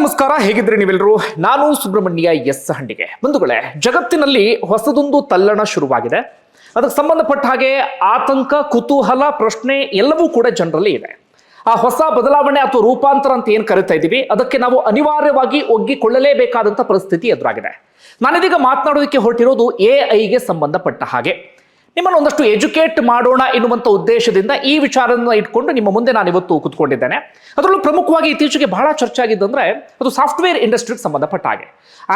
ನಮಸ್ಕಾರ, ಹೇಗಿದ್ರಿ ನೀವೆಲ್ಲರೂ? ನಾನು ಸುಬ್ರಹ್ಮಣ್ಯ ಎಸ್ ಹಂಡಿಗೆ. ಬಂಧುಗಳೇ, ಜಗತ್ತಿನಲ್ಲಿ ಹೊಸದೊಂದು ತಲ್ಲಣ ಶುರುವಾಗಿದೆ. ಅದಕ್ಕೆ ಸಂಬಂಧಪಟ್ಟ ಹಾಗೆ ಆತಂಕ, ಕುತೂಹಲ, ಪ್ರಶ್ನೆ ಎಲ್ಲವೂ ಕೂಡ ಜನರಲ್ಲಿ ಇದೆ. ಆ ಹೊಸ ಬದಲಾವಣೆ ಅಥವಾ ರೂಪಾಂತರ ಅಂತ ಏನು ಕರಿತಾ ಇದ್ದೀವಿ, ಅದಕ್ಕೆ ನಾವು ಅನಿವಾರ್ಯವಾಗಿ ಒಗ್ಗಿಕೊಳ್ಳಲೇಬೇಕಾದಂಥ ಪರಿಸ್ಥಿತಿ ಎದುರಾಗಿದೆ. ನಾನಿದೀಗ ಮಾತನಾಡೋದಕ್ಕೆ ಹೊರಟಿರೋದು AI ಸಂಬಂಧಪಟ್ಟ ಹಾಗೆ. ನಿಮ್ಮನ್ನು ಒಂದಷ್ಟು ಎಜುಕೇಟ್ ಮಾಡೋಣ ಎನ್ನುವಂಥ ಉದ್ದೇಶದಿಂದ ಈ ವಿಚಾರವನ್ನು ಇಟ್ಕೊಂಡು ನಿಮ್ಮ ಮುಂದೆ ನಾನು ಇವತ್ತು ಕೂತ್ಕೊಂಡಿದ್ದೇನೆ. ಅದರಲ್ಲೂ ಪ್ರಮುಖವಾಗಿ ಇತ್ತೀಚೆಗೆ ಬಹಳ ಚರ್ಚೆ ಆಗಿದ್ದಂದ್ರೆ ಅದು ಸಾಫ್ಟ್ವೇರ್ ಇಂಡಸ್ಟ್ರಿಗೆ ಸಂಬಂಧಪಟ್ಟ ಹಾಗೆ.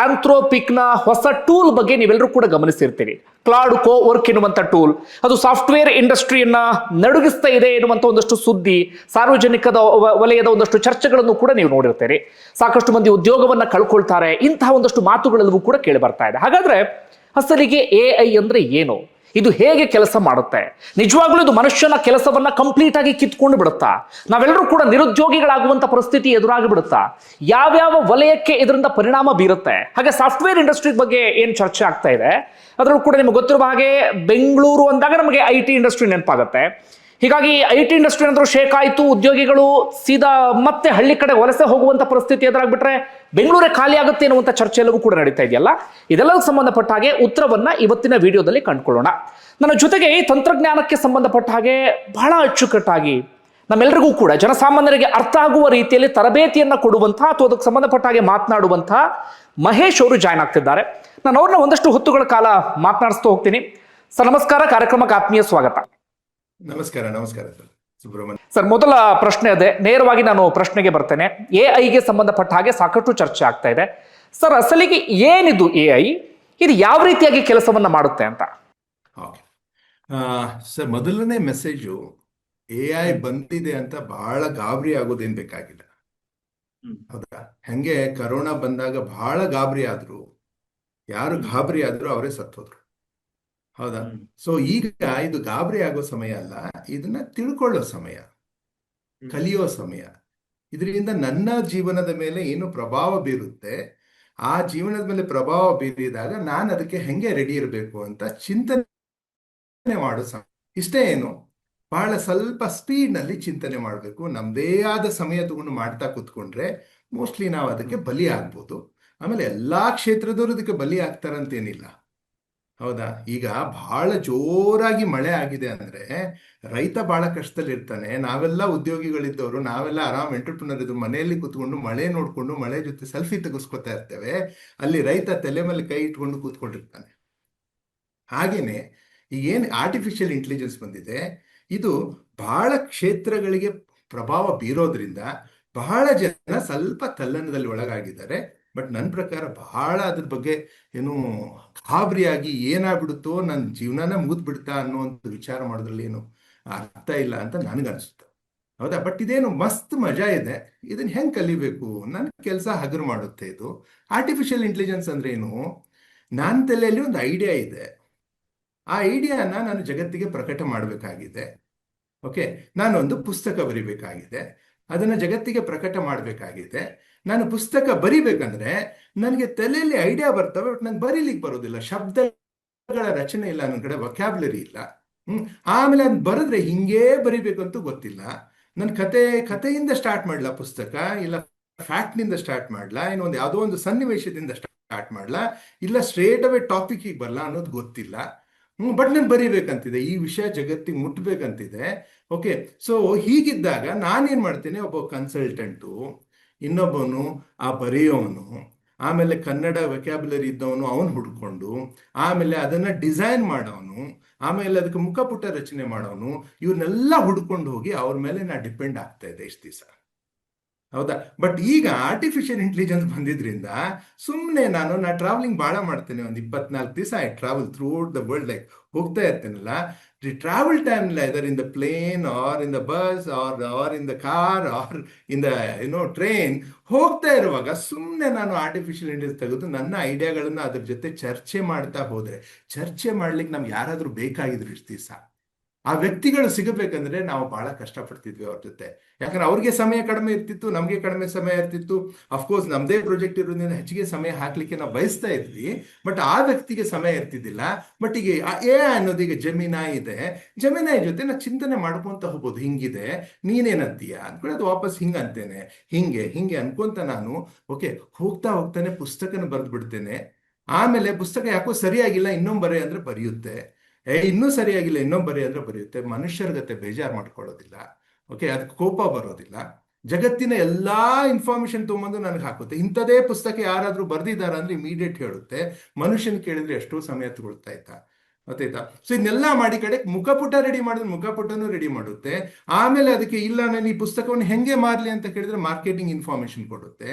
ಆಂಥ್ರೋಪಿಕ್ನ ಹೊಸ ಟೂಲ್ ಬಗ್ಗೆ ನೀವೆಲ್ಲರೂ ಕೂಡ ಗಮನಿಸಿರ್ತೀರಿ. ಕ್ಲೌಡ್ ಕೋವರ್ಕ್ ಎನ್ನುವಂಥ ಟೂಲ್, ಅದು ಸಾಫ್ಟ್ವೇರ್ ಇಂಡಸ್ಟ್ರಿಯನ್ನ ನಡುಗಿಸ್ತಾ ಇದೆ ಎನ್ನುವಂಥ ಒಂದಷ್ಟು ಸುದ್ದಿ, ಸಾರ್ವಜನಿಕದ ವಲಯದ ಒಂದಷ್ಟು ಚರ್ಚೆಗಳನ್ನು ಕೂಡ ನೀವು ನೋಡಿರ್ತೀರಿ. ಸಾಕಷ್ಟು ಮಂದಿ ಉದ್ಯೋಗವನ್ನ ಕಳ್ಕೊಳ್ತಾರೆ, ಇಂತಹ ಒಂದಷ್ಟು ಮಾತುಗಳೆಲ್ಲವೂ ಕೂಡ ಕೇಳಿ ಬರ್ತಾ ಇದೆ. ಹಾಗಾದ್ರೆ ಅಸಲಿಗೆ AI ಅಂದ್ರೆ ಏನು? ಇದು ಹೇಗೆ ಕೆಲಸ ಮಾಡುತ್ತೆ? ನಿಜವಾಗ್ಲೂ ಇದು ಮನುಷ್ಯನ ಕೆಲಸವನ್ನ ಕಂಪ್ಲೀಟ್ ಆಗಿ ಕಿತ್ಕೊಂಡು ಬಿಡುತ್ತಾ? ನಾವೆಲ್ಲರೂ ಕೂಡ ನಿರುದ್ಯೋಗಿಗಳಾಗುವಂತ ಪರಿಸ್ಥಿತಿ ಎದುರಾಗಿ ಬಿಡುತ್ತಾ? ಯಾವ್ಯಾವ ವಲಯಕ್ಕೆ ಇದರಿಂದ ಪರಿಣಾಮ ಬೀರುತ್ತೆ? ಹಾಗೆ ಸಾಫ್ಟ್ವೇರ್ ಇಂಡಸ್ಟ್ರಿ ಬಗ್ಗೆ ಏನ್ ಚರ್ಚೆ ಆಗ್ತಾ ಇದೆ, ಅದರಲ್ಲೂ ಕೂಡ ನಿಮಗೆ ಗೊತ್ತಿರುವ ಹಾಗೆ ಬೆಂಗಳೂರು ಅಂದಾಗ ನಮಗೆ IT ಇಂಡಸ್ಟ್ರಿ ನೆನಪಾಗುತ್ತೆ. ಹೀಗಾಗಿ IT ಇಂಡಸ್ಟ್ರಿ ಅಂದ್ರೆ ಶೇಕ್ ಆಯಿತು, ಉದ್ಯೋಗಿಗಳು ಸೀದಾ ಮತ್ತೆ ಹಳ್ಳಿ ಕಡೆ ವಲಸೆ ಹೋಗುವಂತ ಪರಿಸ್ಥಿತಿ ಎದುರಾಗ್ಬಿಟ್ರೆ ಬೆಂಗಳೂರೇ ಖಾಲಿ ಆಗುತ್ತೆ ಎನ್ನುವಂಥ ಚರ್ಚೆ ಎಲ್ಲವೂ ಕೂಡ ನಡೀತಾ ಇದೆಯಲ್ಲ. ಇದೆಲ್ಲದಕ್ಕೆ ಸಂಬಂಧಪಟ್ಟ ಹಾಗೆ ಉತ್ತರವನ್ನ ಇವತ್ತಿನ ವಿಡಿಯೋದಲ್ಲಿ ಕಂಡುಕೊಳ್ಳೋಣ. ನನ್ನ ಜೊತೆಗೆ ಈ ತಂತ್ರಜ್ಞಾನಕ್ಕೆ ಸಂಬಂಧಪಟ್ಟ ಹಾಗೆ ಬಹಳ ಅಚ್ಚುಕಟ್ಟಾಗಿ ನಮ್ಮೆಲ್ಲರಿಗೂ ಕೂಡ ಜನಸಾಮಾನ್ಯರಿಗೆ ಅರ್ಥ ಆಗುವ ರೀತಿಯಲ್ಲಿ ತರಬೇತಿಯನ್ನ ಕೊಡುವಂತಹ ಅಥವಾ ಅದಕ್ಕೆ ಸಂಬಂಧಪಟ್ಟ ಹಾಗೆ ಮಾತನಾಡುವಂತಹ ಮಹೇಶ್ ಅವರು ಜಾಯ್ನ್ ಆಗ್ತಿದ್ದಾರೆ. ನಾನು ಅವ್ರನ್ನ ಒಂದಷ್ಟು ಹೊತ್ತುಗಳ ಕಾಲ ಮಾತನಾಡಿಸ್ತಾ ಹೋಗ್ತೀನಿ. ಸರ್ ನಮಸ್ಕಾರ, ಕಾರ್ಯಕ್ರಮಕ್ಕೆ ಆತ್ಮೀಯ ಸ್ವಾಗತ. ನಮಸ್ಕಾರ. ನಮಸ್ಕಾರ ಸರ್ ಸುಬ್ರಹ್ಮಣ್ಯ. ಸರ್, ಮೊದಲ ಪ್ರಶ್ನೆ ಅದೇ, ನೇರವಾಗಿ ನಾನು ಪ್ರಶ್ನೆಗೆ ಬರ್ತೇನೆ. AI ಸಂಬಂಧಪಟ್ಟ ಹಾಗೆ ಸಾಕಷ್ಟು ಚರ್ಚೆ ಆಗ್ತಾ ಇದೆ. ಸರ್, ಅಸಲಿಗೆ ಏನಿದು AI? ಇದು ಯಾವ ರೀತಿಯಾಗಿ ಕೆಲಸವನ್ನ ಮಾಡುತ್ತೆ ಅಂತ? ಓಕೆ ಸರ್, ಮೊದಲನೇ ಮೆಸೇಜು AI ಬಂದಿದೆ ಅಂತ ಬಹಳ ಗಾಬರಿ ಆಗೋದೇನ್ ಬೇಕಾಗಿಲ್ಲ. ಹೌದಾ? ಹೆಂಗೆ ಕರೋನಾ ಬಂದಾಗ ಬಹಳ ಗಾಬರಿ ಆದ್ರು, ಯಾರು ಗಾಬರಿ ಆದ್ರು ಅವರೇ ಸತ್ತೋದ್ರು. ಹೌದಾ? ಸೊ ಈಗ ಇದು ಗಾಬರಿ ಆಗೋ ಸಮಯ ಅಲ್ಲ, ಇದನ್ನ ತಿಳ್ಕೊಳ್ಳೋ ಸಮಯ, ಕಲಿಯೋ ಸಮಯ. ಇದರಿಂದ ನನ್ನ ಜೀವನದ ಮೇಲೆ ಏನು ಪ್ರಭಾವ ಬೀರುತ್ತೆ, ಆ ಜೀವನದ ಮೇಲೆ ಪ್ರಭಾವ ಬೀರಿದಾಗ ನಾನು ಅದಕ್ಕೆ ಹೆಂಗೆ ರೆಡಿ ಇರಬೇಕು ಅಂತ ಚಿಂತನೆ ಮಾಡೋ ಸಮಯ. ಇಷ್ಟೇ, ಏನು ಬಹಳ ಸ್ವಲ್ಪ ಸ್ಪೀಡ್ ನಲ್ಲಿ ಚಿಂತನೆ ಮಾಡಬೇಕು. ನಮ್ದೇ ಆದ ಸಮಯ ತಗೊಂಡು ಮಾಡ್ತಾ ಕೂತ್ಕೊಂಡ್ರೆ ಮೋಸ್ಟ್ಲಿ ನಾವು ಅದಕ್ಕೆ ಬಲಿ ಆಗ್ಬೋದು. ಆಮೇಲೆ ಎಲ್ಲಾ ಕ್ಷೇತ್ರದವರು ಅದಕ್ಕೆ ಬಲಿ ಆಗ್ತಾರಂತೇನಿಲ್ಲ. ಹೌದಾ? ಈಗ ಬಹಳ ಜೋರಾಗಿ ಮಳೆ ಆಗಿದೆ ಅಂದ್ರೆ ರೈತ ಬಹಳ ಕಷ್ಟದಲ್ಲಿ ಇರ್ತಾನೆ. ನಾವೆಲ್ಲ ಉದ್ಯೋಗಿಗಳಿದ್ದವರು, ನಾವೆಲ್ಲ ಆರಾಮ್ ಎಂಟರ್ಪ್ರಿನರ್ ಇದ್ರು, ಮನೆಯಲ್ಲಿ ಕೂತ್ಕೊಂಡು ಮಳೆ ನೋಡ್ಕೊಂಡು ಮಳೆ ಜೊತೆ ಸೆಲ್ಫಿ ತೆಗೆಸ್ಕೊತಾ ಇರ್ತೇವೆ. ಅಲ್ಲಿ ರೈತ ತಲೆ ಮೇಲೆ ಕೈ ಇಟ್ಕೊಂಡು ಕೂತ್ಕೊಂಡಿರ್ತಾನೆ. ಹಾಗೇನೆ ಈಗೇನು ಆರ್ಟಿಫಿಷಿಯಲ್ ಇಂಟೆಲಿಜೆನ್ಸ್ ಬಂದಿದೆ, ಇದು ಬಹಳ ಕ್ಷೇತ್ರಗಳಿಗೆ ಪ್ರಭಾವ ಬೀರೋದ್ರಿಂದ ಬಹಳ ಜನ ಸ್ವಲ್ಪ ತಲ್ಲಣದಲ್ಲಿ ಒಳಗಾಗಿದ್ದಾರೆ. ಬಟ್ ನನ್ನ ಪ್ರಕಾರ ಬಹಳ ಅದ್ರ ಬಗ್ಗೆ ಏನು ಗಾಬರಿಯಾಗಿ ಏನಾಗ್ಬಿಡುತ್ತೋ, ನನ್ನ ಜೀವನನ ಮುಗಿದ್ಬಿಡ್ತಾ ಅನ್ನೋಂಥ ವಿಚಾರ ಮಾಡೋದ್ರಲ್ಲಿ ಏನು ಅರ್ಥ ಇಲ್ಲ ಅಂತ ನನಗನ್ಸುತ್ತೆ. ಹೌದಾ? ಬಟ್ ಇದೇನು ಮಸ್ತ್ ಮಜಾ ಇದೆ. ಇದನ್ನ ಹೆಂಗೆ ಕಲಿಬೇಕು? ನನ್ನ ಕೆಲಸ ಹಗರು ಮಾಡುತ್ತೆ ಇದು. ಆರ್ಟಿಫಿಷಿಯಲ್ ಇಂಟೆಲಿಜೆನ್ಸ್ ಅಂದ್ರೆ ಏನು? ನನ್ನ ತಲೆಯಲ್ಲಿ ಒಂದು ಐಡಿಯಾ ಇದೆ. ಆ ಐಡಿಯಾನ ನಾನು ಜಗತ್ತಿಗೆ ಪ್ರಕಟ ಮಾಡಬೇಕಾಗಿದೆ. ಓಕೆ, ನಾನೊಂದು ಪುಸ್ತಕ ಬರಿಬೇಕಾಗಿದೆ, ಅದನ್ನ ಜಗತ್ತಿಗೆ ಪ್ರಕಟ ಮಾಡಬೇಕಾಗಿದೆ. ನಾನು ಪುಸ್ತಕ ಬರಿಬೇಕಂದ್ರೆ ನನಗೆ ತಲೆಯಲ್ಲಿ ಐಡಿಯಾ ಬರ್ತವೆ, ಬಟ್ ನಂಗೆ ಬರೀಲಿಕ್ಕೆ ಬರೋದಿಲ್ಲ. ಶಬ್ದಗಳ ರಚನೆ ಇಲ್ಲ, ನನ್ನ ಕಡೆ ವೊಕ್ಯಾಬ್ಯುಲರಿ ಇಲ್ಲ. ಆಮೇಲೆ ಅದ್ ಬರೆದ್ರೆ ಹಿಂಗೇ ಬರಿಬೇಕಂತೂ ಗೊತ್ತಿಲ್ಲ. ನನ್ನ ಕಥೆಯಿಂದ ಸ್ಟಾರ್ಟ್ ಮಾಡ್ಲಾ ಪುಸ್ತಕ, ಇಲ್ಲ ಫ್ಯಾಕ್ಟ್ನಿಂದ ಸ್ಟಾರ್ಟ್ ಮಾಡ್ಲಾ, ಇನ್ನೊಂದು ಯಾವುದೋ ಒಂದು ಸನ್ನಿವೇಶದಿಂದ ಸ್ಟಾರ್ಟ್ ಮಾಡ್ಲಾ, ಇಲ್ಲ ಸ್ಟ್ರೇಟ್ ಅವೇ ಟಾಪಿಕ್ಗೆ ಬರಲ್ಲ ಅನ್ನೋದು ಗೊತ್ತಿಲ್ಲ. ಬಟ್ ನಾನು ಬರಿಬೇಕಂತಿದೆ, ಈ ವಿಷಯ ಜಗತ್ತಿಗೆ ಮುಟ್ಬೇಕಂತಿದೆ. ಓಕೆ, ಸೊ ಹೀಗಿದ್ದಾಗ ನಾನೇನ್ ಮಾಡ್ತೇನೆ, ಒಬ್ಬ ಕನ್ಸಲ್ಟೆಂಟು, ಇನ್ನೊಬ್ಬನು ಆ ಬರೆಯೋವನು, ಆಮೇಲೆ ಕನ್ನಡ ವೊಕ್ಯಾಬ್ಯುಲರಿ ಇದ್ದವನು ಅವನು ಹುಡ್ಕೊಂಡು, ಆಮೇಲೆ ಅದನ್ನ ಡಿಸೈನ್ ಮಾಡೋನು, ಆಮೇಲೆ ಅದಕ್ಕೆ ಮುಖಪುಟ ರಚನೆ ಮಾಡೋನು, ಇವ್ರನ್ನೆಲ್ಲ ಹುಡ್ಕೊಂಡು ಹೋಗಿ ಅವ್ರ ಮೇಲೆ ನಾ ಡಿಪೆಂಡ್ ಆಗ್ತಾ ಇದೆ ಇಷ್ಟು ದಿವಸ. ಹೌದಾ? ಬಟ್ ಈಗ ಆರ್ಟಿಫಿಷಿಯಲ್ ಇಂಟೆಲಿಜೆನ್ಸ್ ಬಂದಿದ್ರಿಂದ ಸುಮ್ಮನೆ ನಾ ಟ್ರಾವೆಲಿಂಗ್ ಭಾಳ ಮಾಡ್ತೇನೆ. ಒಂದು 24 ದಿವಸ I travel throughout the world, like ಹೋಗ್ತಾ ಇರ್ತೇನಲ್ಲ, the travel time either in the plane or in the bus or in the car or in the train, ಹೋಗ್ತಾ ಇರುವಾಗ ಸುಮ್ಮನೆ ನಾನು ಆರ್ಟಿಫಿಷಿಯಲ್ ಇಂಟೆಲಿಜೆನ್ಸ್ ತೆಗೆದು ನನ್ನ ಐಡಿಯಾಗಳನ್ನ ಅದ್ರ ಜೊತೆ ಚರ್ಚೆ ಮಾಡ್ತಾ ಹೋದ್ರೆ, ಚರ್ಚೆ ಮಾಡ್ಲಿಕ್ಕೆ ನಮ್ಗೆ ಯಾರಾದ್ರೂ ಬೇಕಾಗಿದ್ರು ಇಷ್ಟು ದಿವಸ. ಆ ವ್ಯಕ್ತಿಗಳು ಸಿಗಬೇಕಂದ್ರೆ ನಾವು ಬಹಳ ಕಷ್ಟಪಡ್ತಿದ್ವಿ ಅವ್ರ ಜೊತೆ. ಯಾಕಂದ್ರೆ ಅವ್ರಿಗೆ ಸಮಯ ಕಡಿಮೆ ಇರ್ತಿತ್ತು, ನಮಗೆ ಕಡಿಮೆ ಸಮಯ ಇರ್ತಿತ್ತು. ಅಫ್ಕೋರ್ಸ್ ನಮ್ದೇ ಪ್ರಾಜೆಕ್ಟ್ ಇರೋದ್ರಿಂದ ಹೆಚ್ಚಿಗೆ ಸಮಯ ಹಾಕ್ಲಿಕ್ಕೆ ನಾವು ಬಯಸ್ತಾ ಇದ್ವಿ, ಬಟ್ ಆ ವ್ಯಕ್ತಿಗೆ ಸಮಯ ಇರ್ತಿದ್ದಿಲ್ಲ. ಬಟ್ ಈಗ ಎ ಅನ್ನೋದು ಈಗ ಜಮಿನಾಯ್ ಇದೆ, ಜಮಿನಾಯ್ ಜೊತೆ ನಾ ಚಿಂತನೆ ಮಾಡ್ಕೊಂತ ಹೋಗ್ಬೋದು, ಹಿಂಗಿದೆ ನೀನೇನಂತೀಯ ಅಂದ್ಕೊಂಡು ಅದು ವಾಪಸ್ ಹಿಂಗ ಅಂತೇನೆ, ಹಿಂಗೆ ಹಿಂಗೆ ಅನ್ಕೊಂತ ನಾನು ಓಕೆ ಹೋಗ್ತಾ ಹೋಗ್ತಾನೆ ಪುಸ್ತಕನ ಬರೆದು ಬಿಡ್ತೇನೆ. ಆಮೇಲೆ ಪುಸ್ತಕ ಯಾಕೋ ಸರಿಯಾಗಿಲ್ಲ ಇನ್ನೊಮ್ಮೆ ಬರೆ ಅಂದ್ರೆ ಬರೆಯುತ್ತೆ, ಇನ್ನೂ ಸರಿಯಾಗಿಲ್ಲ ಇನ್ನೊಬ್ಬ ಬರಿ ಅಂದ್ರೆ ಬರೆಯುತ್ತೆ. ಮನುಷ್ಯರ ಗತೆ ಬೇಜಾರು ಮಾಡ್ಕೊಳ್ಳೋದಿಲ್ಲ, ಓಕೆ, ಅದಕ್ಕೆ ಕೋಪ ಬರೋದಿಲ್ಲ. ಜಗತ್ತಿನ ಎಲ್ಲಾ ಇನ್ಫಾರ್ಮೇಶನ್ ತೊಗೊಂಬಂದು ನನಗೆ ಹಾಕುತ್ತೆ. ಇಂಥದೇ ಪುಸ್ತಕ ಯಾರಾದ್ರೂ ಬರ್ದಿದ್ದಾರ ಅಂದ್ರೆ ಇಮಿಡಿಯೇಟ್ ಹೇಳುತ್ತೆ. ಮನುಷ್ಯನ ಕೇಳಿದ್ರೆ ಎಷ್ಟೋ ಸಮಯ ತಗೊಳ್ತಾ ಇತ್ತ, ಗೊತ್ತಾಯ್ತಾ? ಸೊ ಇದನ್ನೆಲ್ಲ ಮಾಡಿ ಕಡೆ ಮುಖಪುಟ ರೆಡಿ ಮಾಡಿದ್ರೆ ಮುಖಪುಟನೂ ರೆಡಿ ಮಾಡುತ್ತೆ. ಆಮೇಲೆ ಅದಕ್ಕೆ ಇಲ್ಲ ನಾನು ಈ ಪುಸ್ತಕವನ್ನು ಹೆಂಗೆ ಮಾರ್ಲಿ ಅಂತ ಕೇಳಿದ್ರೆ ಮಾರ್ಕೆಟಿಂಗ್ ಇನ್ಫಾರ್ಮೇಶನ್ ಕೊಡುತ್ತೆ.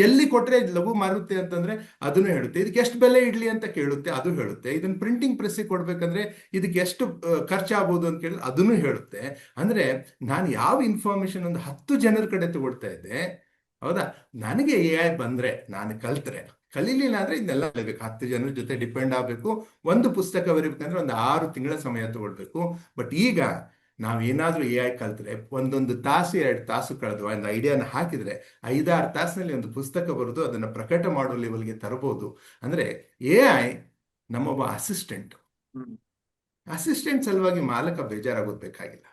ಎಲ್ಲಿ ಕೊಟ್ರೆ ಲಘು ಮಾರುತ್ತೆ ಅಂತಂದ್ರೆ ಅದನ್ನು ಹೇಳುತ್ತೆ. ಇದಕ್ಕೆ ಎಷ್ಟು ಬೆಲೆ ಇಡ್ಲಿ ಅಂತ ಕೇಳುತ್ತೆ, ಅದು ಹೇಳುತ್ತೆ. ಇದನ್ನ ಪ್ರಿಂಟಿಂಗ್ ಪ್ರೆಸ್ಸಿಗೆ ಕೊಡ್ಬೇಕಂದ್ರೆ ಇದಕ್ಕೆ ಎಷ್ಟು ಖರ್ಚಾಗ್ಬೋದು ಅಂತ ಕೇಳಿದ್ರೆ ಅದನ್ನು ಹೇಳುತ್ತೆ. ಅಂದ್ರೆ ನಾನು ಯಾವ ಇನ್ಫಾರ್ಮೇಶನ್ ಒಂದು 10 ಜನರ ಕಡೆ ತಗೊಳ್ತಾ ಇದ್ದೆ, ಹೌದಾ? ನನಗೆ ಎ ಐ ಬಂದ್ರೆ ನಾನು ಕಲೀಲಿಲ್ಲ ಅಂದ್ರೆ ಇದನ್ನೆಲ್ಲ ಕಲಿಬೇಕು. 10 ಜನರ ಜೊತೆ ಡಿಪೆಂಡ್ ಆಗಬೇಕು. ಒಂದು ಪುಸ್ತಕ ಬರೀಬೇಕಂದ್ರೆ ಒಂದು 6 ತಿಂಗಳ ಸಮಯ ತಗೊಳ್ಬೇಕು. ಬಟ್ ಈಗ ನಾವೇನಾದ್ರೂ ಎ ಐ ಕಲ್ತ್ರೆ ಒಂದೊಂದು ತಾಸು 2 ತಾಸು ಕಳೆದು ಒಂದು ಐಡಿಯಾನ ಹಾಕಿದ್ರೆ 5-6 ತಾಸಿನಲ್ಲಿ ಒಂದು ಪುಸ್ತಕ ಬರೆದು ಅದನ್ನ ಪ್ರಕಟ ಮಾಡೋ ಲೆವೆಲ್ಗೆ ತರಬಹುದು. ಅಂದ್ರೆ ಎ ಐ ನಮ್ಮೊಬ್ಬ ಅಸಿಸ್ಟೆಂಟ್ ಸಲುವಾಗಿ ಮಾಲಕ ಬೇಜಾರಾಗೋದು ಬೇಕಾಗಿಲ್ಲ,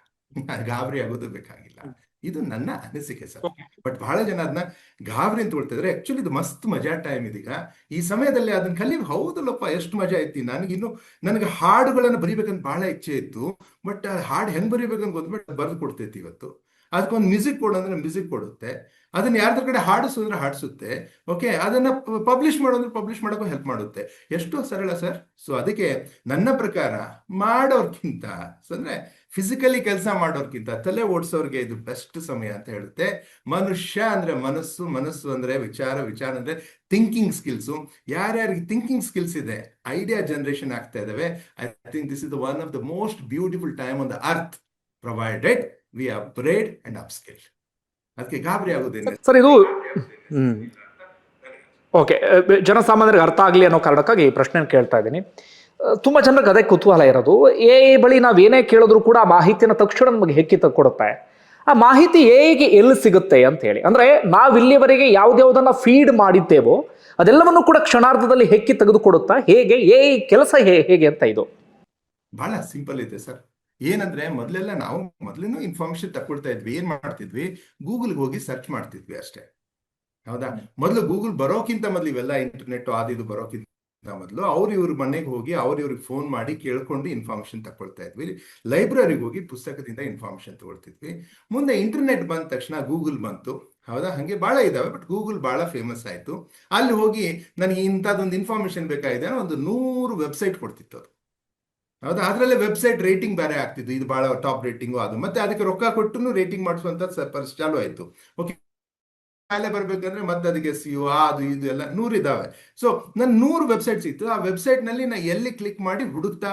ಗಾಬರಿ ಆಗೋದು ಬೇಕಾಗಿಲ್ಲ. ಇದು ನನ್ನ ಅನಿಸಿಕೆ ಸರ್. ಬಟ್ ಬಹಳ ಜನ ಅದನ್ನ ಗಾಬರಿ ಅಂತ ಹೇಳ್ತಿದ್ರೆ ಆಕ್ಚುಲಿ ಇದು ಮಸ್ತ್ ಮಜಾ ಟೈಮ್ ಇದೀಗ. ಈ ಸಮಯದಲ್ಲಿ ಅದನ್ನ ಕಲಿ ಹೌದಲ್ಲಪ್ಪ ಎಷ್ಟು ಮಜಾ ಐತಿ. ನನಗೆ ಹಾಡುಗಳನ್ನು ಬರಿಬೇಕಂತ ಬಹಳ ಇಚ್ಛೆ ಇತ್ತು, ಬಟ್ ಹಾಡು ಹೆಂಗ್ ಬರಿಬೇಕಂತ ಗೊತ್ತಬಿಟ್ಟು ಬರೆದು ಕೊಡ್ತೈತಿ ಇವತ್ತು. ಅದಕ್ಕೊಂದು ಮ್ಯೂಸಿಕ್ ಕೊಡು ಅಂದ್ರೆ ಮ್ಯೂಸಿಕ್ ಕೊಡುತ್ತೆ, ಅದನ್ನ ಯಾರ್ದ್ರ ಕಡೆ ಹಾಡಿಸಿದ್ರೆ ಹಾಡಿಸುತ್ತೆ, ಓಕೆ, ಅದನ್ನ ಪಬ್ಲಿಷ್ ಮಾಡೋದ್ರೆ ಪಬ್ಲಿಷ್ ಮಾಡೋಕ್ಕೂ ಹೆಲ್ಪ್ ಮಾಡುತ್ತೆ. ಎಷ್ಟೋ ಸರಳ ಸರ್. ಸೊ ಅದಕ್ಕೆ ನನ್ನ ಪ್ರಕಾರ ಮಾಡೋರ್ಕಿಂತ ಅಂದ್ರೆ ಫಿಸಿಕಲಿ ಕೆಲಸ ಮಾಡೋರ್ಕಿಂತ ತಲೆ ಓಡಿಸೋರ್ಗೆ ಇದು ಬೆಸ್ಟ್ ಸಮಯ ಅಂತ ಹೇಳುತ್ತೆ. ಮನುಷ್ಯ ಅಂದ್ರೆ ಮನಸ್ಸು, ಮನಸ್ಸು ಅಂದ್ರೆ ವಿಚಾರ, ವಿಚಾರ ಅಂದ್ರೆ ಥಿಂಕಿಂಗ್ ಸ್ಕಿಲ್ಸು. ಯಾರ್ಯಾರಿಗೆ ಥಿಂಕಿಂಗ್ ಸ್ಕಿಲ್ಸ್ ಇದೆ, ಐಡಿಯಾ ಜನರೇಷನ್ ಆಗ್ತಾ ಇದಾವೆ. I think this is the one of the most beautiful time on the earth, provided we upgrade and upskill. ಅದಕ್ಕೆ ಗಾಬರಿ ಆಗೋದೇನೆ ಸರ್ ಇದು ಓಕೆ, ಜನಸಾಮಾನ್ಯರಿಗೆ ಅರ್ಥ ಆಗಲಿ ಅನ್ನೋ ಕಾರಣಕ್ಕಾಗಿ ಈ ಪ್ರಶ್ನೆ ಕೇಳ್ತಾ ಇದ್ದೀನಿ. ತುಂಬ ಜನರಿಗೆ ಅದೇ ಕುತೂಹಲ ಇರೋದು, ಎ ಬಳಿ ನಾವೇನೇ ಕೇಳಿದ್ರು ಕೂಡ ಆ ಮಾಹಿತಿನ ತಕ್ಷಣ ನಮಗೆ ಹೆಕ್ಕಿ ಕೊಡುತ್ತೆ. ಆ ಮಾಹಿತಿ ಹೇಗೆ ಎಲ್ಲಿ ಸಿಗುತ್ತೆ ಅಂತ ಹೇಳಿ, ಅಂದ್ರೆ ನಾವು ಇಲ್ಲಿವರೆಗೆ ಯಾವ್ದ್ಯಾವ್ದನ್ನ ಫೀಡ್ ಮಾಡಿದ್ದೇವೋ ಅದೆಲ್ಲವನ್ನು ಕೂಡ ಕ್ಷಣಾರ್ಧದಲ್ಲಿ ಹೆಕ್ಕಿ ತೆಗೆದುಕೊಡುತ್ತಾ, ಹೇಗೆ ಕೆಲಸ ಹೇಗೆ ಅಂತ ಇದು ಬಹಳ ಸಿಂಪಲ್ ಇದೆ ಸರ್. ಏನಂದ್ರೆ ಮೊದಲೆಲ್ಲ ನಾವು ಮೊದಲಿನ ಇನ್ಫಾರ್ಮೇಶನ್ ತಗೊಳ್ತಾ ಇದ್ವಿ, ಏನ್ ಮಾಡ್ತಿದ್ವಿ, ಗೂಗಲ್ಗೆ ಹೋಗಿ ಸರ್ಚ್ ಮಾಡ್ತಿದ್ವಿ ಅಷ್ಟೇ, ಹೌದಾ? ಮೊದಲು ಗೂಗಲ್ ಬರೋಕ್ಕಿಂತ ಮೊದಲು ಇವೆಲ್ಲ ಇಂಟರ್ನೆಟ್ ಇದು ಬರೋಕ್ಕಿಂತ ಮೊದಲು ಇವ್ರ ಮನೆಗೆ ಹೋಗಿ ಇವ್ರಿಗೆ ಫೋನ್ ಮಾಡಿ ಕೇಳ್ಕೊಂಡು ಇನ್ಫಾರ್ಮೇಶನ್ ತಗೊಳ್ತಾ ಇದ್ವಿ. ಲೈಬ್ರರಿಗೆ ಹೋಗಿ ಪುಸ್ತಕದಿಂದ ಇನ್ಫಾರ್ಮೇಶನ್ ತಗೊಳ್ತಿದ್ವಿ. ಮುಂದೆ ಇಂಟರ್ನೆಟ್ ಬಂದ ತಕ್ಷಣ ಗೂಗಲ್ ಬಂತು, ಹೌದಾ? ಹಂಗೆ ಬಹಳ ಇದಾವೆ, ಬಟ್ ಗೂಗಲ್ ಬಹಳ ಫೇಮಸ್ ಆಯ್ತು. ಅಲ್ಲಿ ಹೋಗಿ ನನಗೆ ಇಂಥದ್ದೊಂದು ಇನ್ಫಾರ್ಮೇಶನ್ ಬೇಕಾಗಿದೆ ಒಂದು 100 ವೆಬ್ಸೈಟ್ ಕೊಡ್ತಿತ್ತು ಅದು, ಹೌದಾ? ಅದರಲ್ಲೇ ವೆಬ್ಸೈಟ್ ರೇಟಿಂಗ್ ಬೇರೆ ಆಗ್ತಿತ್ತು, ಇದು ಬಹಳ ಟಾಪ್ ರೇಟಿಂಗು ಅದು, ಮತ್ತೆ ಅದಕ್ಕೆ ರೊಕ್ಕ ಕೊಟ್ಟು ರೇಟಿಂಗ್ ಮಾಡಿಸುವಂತ ಚಾಲು ಆಯ್ತು. ಓಕೆ, ಕಾಯಿಲೆ ಬರ್ಬೇಕಂದ್ರೆ ಮತ್ತೆ ಅದಕ್ಕೆ ಸಿಒ ಅದು ಇದು ಎಲ್ಲ 100 ಇದಾವೆ. ಸೊ ನನ್ 100 ವೆಬ್ಸೈಟ್ಸ್ ಇತ್ತು. ಆ ವೆಬ್ಸೈಟ್ ನಲ್ಲಿ ನಾ ಎಲ್ಲಿ ಕ್ಲಿಕ್ ಮಾಡಿ ಹುಡುಕ್ತಾ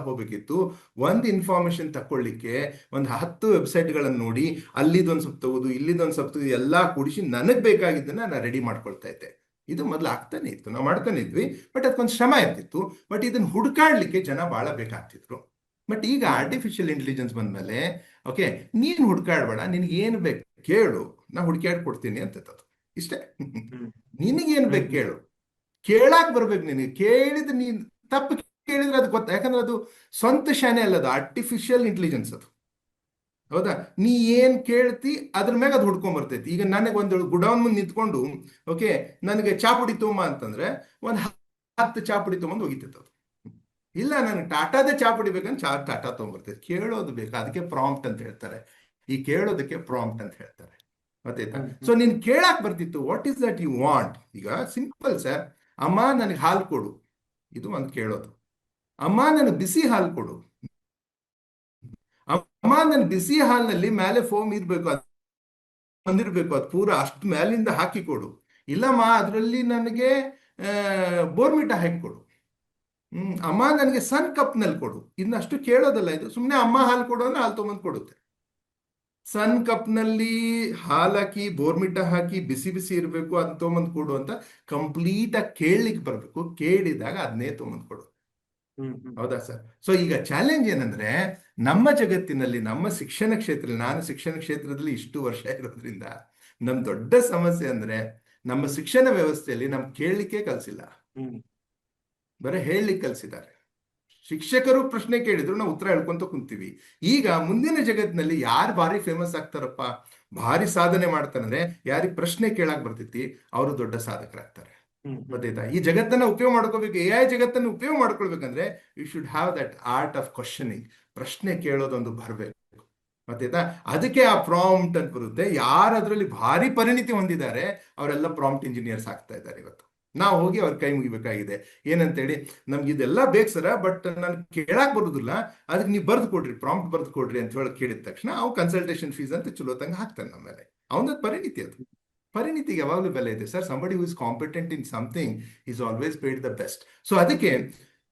ಹೋಗ್ಬೇಕಿತ್ತು. ಒಂದು ಇನ್ಫಾರ್ಮೇಶನ್ ತಕೊಳ್ಳಿಕ್ಕೆ ಒಂದು 10 ವೆಬ್ಸೈಟ್ಗಳನ್ನು ನೋಡಿ ಅಲ್ಲಿದೊಂದು ಸ್ವಲ್ಪ ತಗೋದು, ಇಲ್ಲಿದೊಂದು ಸ್ವಲ್ಪ ತಗೋದು, ಎಲ್ಲಾ ಕೂಡಿಸಿ ನನಗ್ ಬೇಕಾಗಿದ್ದನ್ನ ನಾನು ರೆಡಿ ಮಾಡ್ಕೊಳ್ತಾ ಇದ್ದೆ. ಇದು ಮೊದಲು ಆಗ್ತಾನೆ ಇತ್ತು, ನಾವು ಮಾಡ್ತಾನೆ ಇದ್ವಿ, ಬಟ್ ಅದಕ್ಕೊಂದು ಶ್ರಮ ಇರ್ತಿತ್ತು. ಬಟ್ ಇದನ್ನ ಹುಡುಕಾಡ್ಲಿಕ್ಕೆ ಜನ ಬಹಳ ಬೇಕಾಗ್ತಿದ್ರು. ಬಟ್ ಈಗ ಆರ್ಟಿಫಿಷಿಯಲ್ ಇಂಟೆಲಿಜೆನ್ಸ್ ಬಂದ್ಮೇಲೆ ಓಕೆ, ನೀನ್ ಹುಡುಕಾಡ್ಬೇಡ, ನಿನ್ಗೆ ಏನ್ ಬೇಕು ಕೇಳು, ನಾ ಹುಡುಕಾಡ್ ಕೊಡ್ತೀನಿ ಅಂತದ್ದು ಇಷ್ಟೇ. ನಿನಗೇನ್ ಬೇಕು ಕೇಳು, ಕೇಳಾಕ್ ಬರ್ಬೇಕು. ನಿನಗೆ ಕೇಳಿದ್ರೆ ನೀನ್ ತಪ್ಪು ಕೇಳಿದ್ರೆ ಅದು ಗೊತ್ತ, ಯಾಕಂದ್ರೆ ಅದು ಸ್ವಂತ ಶಾನೆ ಅಲ್ಲ, ಅದು ಆರ್ಟಿಫಿಷಿಯಲ್ ಇಂಟೆಲಿಜೆನ್ಸ್ ಅದು, ಹೌದಾ? ನೀ ಏನ್ ಕೇಳ್ತಿ ಅದ್ರ ಮ್ಯಾಗ ಅದು ಹುಡ್ಕೊಂಡ್ ಬರ್ತೈತಿ. ಈಗ ನನಗೆ ಒಂದು ಗುಡೌನ್ ಮುಂದೆ ನಿಂತ್ಕೊಂಡು ಓಕೆ ನನಗೆ ಚಾಪುಡಿ ತೊಂಬ ಅಂತಂದ್ರೆ ಒಂದು 10 ಚಾಪುಡಿ ತೊಗೊಂಡು ಹೋಗಿತ್ತು ಅದು. ಇಲ್ಲ ನನಗೆ ಟಾಟಾದೇ ಚಾಪುಡಿ ಬೇಕಂದ್ರೆ ಟಾಟಾ ತೊಗೊಂಡ್ಬರ್ತೈತಿ. ಕೇಳೋದು ಬೇಕು, ಅದಕ್ಕೆ ಪ್ರಾಂಪ್ಟ್ ಅಂತ ಹೇಳ್ತಾರೆ. ಈ ಕೇಳೋದಕ್ಕೆ ಪ್ರಾಂಪ್ಟ್ ಅಂತ ಹೇಳ್ತಾರೆ, ಗೊತ್ತಾಯ್ತಾ? ಸೊ ನೀನ್ ಕೇಳಾಕ್ ಬರ್ತಿತ್ತು, what is that you want. ಈಗ ಸಿಂಪಲ್ ಸರ್, ಅಮ್ಮ ನನಗೆ ಹಾಲು ಕೊಡು, ಇದು ಒಂದು ಕೇಳೋದು. ಅಮ್ಮ ನನಗೆ ಬಿಸಿ ಹಾಲು ಕೊಡು, ಅಮ್ಮ ನನ್ನ ಬಿಸಿ ಹಾಲಿನಲ್ಲಿ ಮೇಲೆ ಫೋಮ್ ಇರ್ಬೇಕು, ಬಂದಿರ್ಬೇಕು, ಅದು ಪೂರ ಅಷ್ಟು ಮೇಲಿಂದ ಹಾಕಿ ಕೊಡು. ಇಲ್ಲಮ್ಮ ಅದರಲ್ಲಿ ನನಗೆ ಬೋರ್ಮಿಟಾ ಹಾಕಿ ಕೊಡು. ಅಮ್ಮ ನನಗೆ ಸಣ್ಣ ಕಪ್ನಲ್ಲಿ ಕೊಡು. ಇನ್ನಷ್ಟು ಕೇಳೋದಲ್ಲ ಇದು, ಸುಮ್ಮನೆ ಅಮ್ಮ ಹಾಲು ಕೊಡು ಅಂದ್ರೆ ಹಾಲು ತೊಗೊಂಡು ಕೊಡುತ್ತೆ. ಸಣ್ಣ ಕಪ್ನಲ್ಲಿ ಹಾಲು ಹಾಕಿ ಬೋರ್ಮಿಟಾ ಹಾಕಿ ಬಿಸಿ ಬಿಸಿ ಇರಬೇಕು, ಅದನ್ನ ತೊಗೊಂಬಂದು ಕೊಡು ಅಂತ ಕಂಪ್ಲೀಟ್ ಆಗಿ ಕೇಳಲಿಕ್ಕೆ ಬರ್ಬೇಕು. ಕೇಳಿದಾಗ ಅದನ್ನೇ ತೊಗೊಂಬಂದು ಕೊಡು. ಹೌದಾ ಸರ್? ಸೊ ಈಗ ಚಾಲೆಂಜ್ ಏನಂದ್ರೆ, ನಮ್ಮ ಜಗತ್ತಿನಲ್ಲಿ, ನಮ್ಮ ಶಿಕ್ಷಣ ಕ್ಷೇತ್ರದಲ್ಲಿ, ನಾನು ಶಿಕ್ಷಣ ಕ್ಷೇತ್ರದಲ್ಲಿ ಇಷ್ಟು ವರ್ಷ ಇರೋದ್ರಿಂದ ನಮ್ ದೊಡ್ಡ ಸಮಸ್ಯೆ ಅಂದ್ರೆ, ನಮ್ಮ ಶಿಕ್ಷಣ ವ್ಯವಸ್ಥೆಯಲ್ಲಿ ನಮ್ ಕೇಳಲಿಕ್ಕೆ ಕಲ್ಸಿಲ್ಲ, ಬರೀ ಹೇಳಲಿಕ್ಕೆ ಕಲ್ಸಿದ್ದಾರೆ. ಶಿಕ್ಷಕರು ಪ್ರಶ್ನೆ ಕೇಳಿದ್ರು ನಾವು ಉತ್ತರ ಹೇಳ್ಕೊಂತ ಕುಂತೀವಿ. ಈಗ ಮುಂದಿನ ಜಗತ್ತಿನಲ್ಲಿ ಯಾರು ಭಾರಿ ಫೇಮಸ್ ಆಗ್ತಾರಪ್ಪ, ಭಾರಿ ಸಾಧನೆ ಮಾಡ್ತಾರಂದ್ರೆ, ಯಾರಿಗೆ ಪ್ರಶ್ನೆ ಕೇಳಕ್ ಬರ್ತೈತಿ ಅವರು ದೊಡ್ಡ ಸಾಧಕರಾಗ್ತಾರೆ. ಗೊತ್ತಾಯ್ತಾ? ಈ ಜಗತ್ತನ್ನ ಉಪಯೋಗ ಮಾಡ್ಕೋಬೇಕು, AI ಜಗತ್ತನ್ನು ಉಪಯೋಗ ಮಾಡ್ಕೊಳ್ಬೇಕಂದ್ರೆ you should have that art of questioning. ಪ್ರಶ್ನೆ ಕೇಳೋದೊಂದು ಬರಬೇಕು. ಗೊತ್ತಾಯ್ತಾ? ಅದಕ್ಕೆ ಆ ಪ್ರಾಂಪ್ಟ್ ಅಂತ ಬರುತ್ತೆ. ಯಾರು ಅದರಲ್ಲಿ ಭಾರಿ ಪರಿಣಿತಿ ಹೊಂದಿದ್ದಾರೆ ಅವರೆಲ್ಲ ಪ್ರಾಂಪ್ಟ್ ಇಂಜಿನಿಯರ್ಸ್ ಆಗ್ತಾ ಇದ್ದಾರೆ ಇವತ್ತು. ನಾವು ಹೋಗಿ ಅವ್ರ ಕೈ ಮುಗಿಬೇಕಾಗಿದೆ. ಏನಂತೇಳಿ, ನಮ್ಗೆ ಇದೆಲ್ಲ ಬೇಕು ಸರ, ಬಟ್ ನನ್ ಕೇಳಕ್ ಬರುದಿಲ್ಲ, ಅದಕ್ಕೆ ನೀವು ಬರ್ದು ಕೊಡ್ರಿ, ಪ್ರಾಂಪ್ಟ್ ಬರ್ದು ಕೊಡ್ರಿ ಅಂತ ಹೇಳಿ ಕೇಳಿದ ತಕ್ಷಣ ಅವ್ ಕನ್ಸಲ್ಟೇಷನ್ ಫೀಸ್ ಅಂತ ಚಲೋತಂಗ ಹಾಕ್ತಾನೆ ನಮ್ಮ ಮೇಲೆ. ಅವನದ್ ಪರಿಣಿತಿ ಅದು. ಪರಿಣಿತಿಗೆ ಯಾವಾಗಲೂ ಬೆಲೆ ಇದೆ sir. Somebody who is competent in something is always paid the best. So ಅದಕ್ಕೆ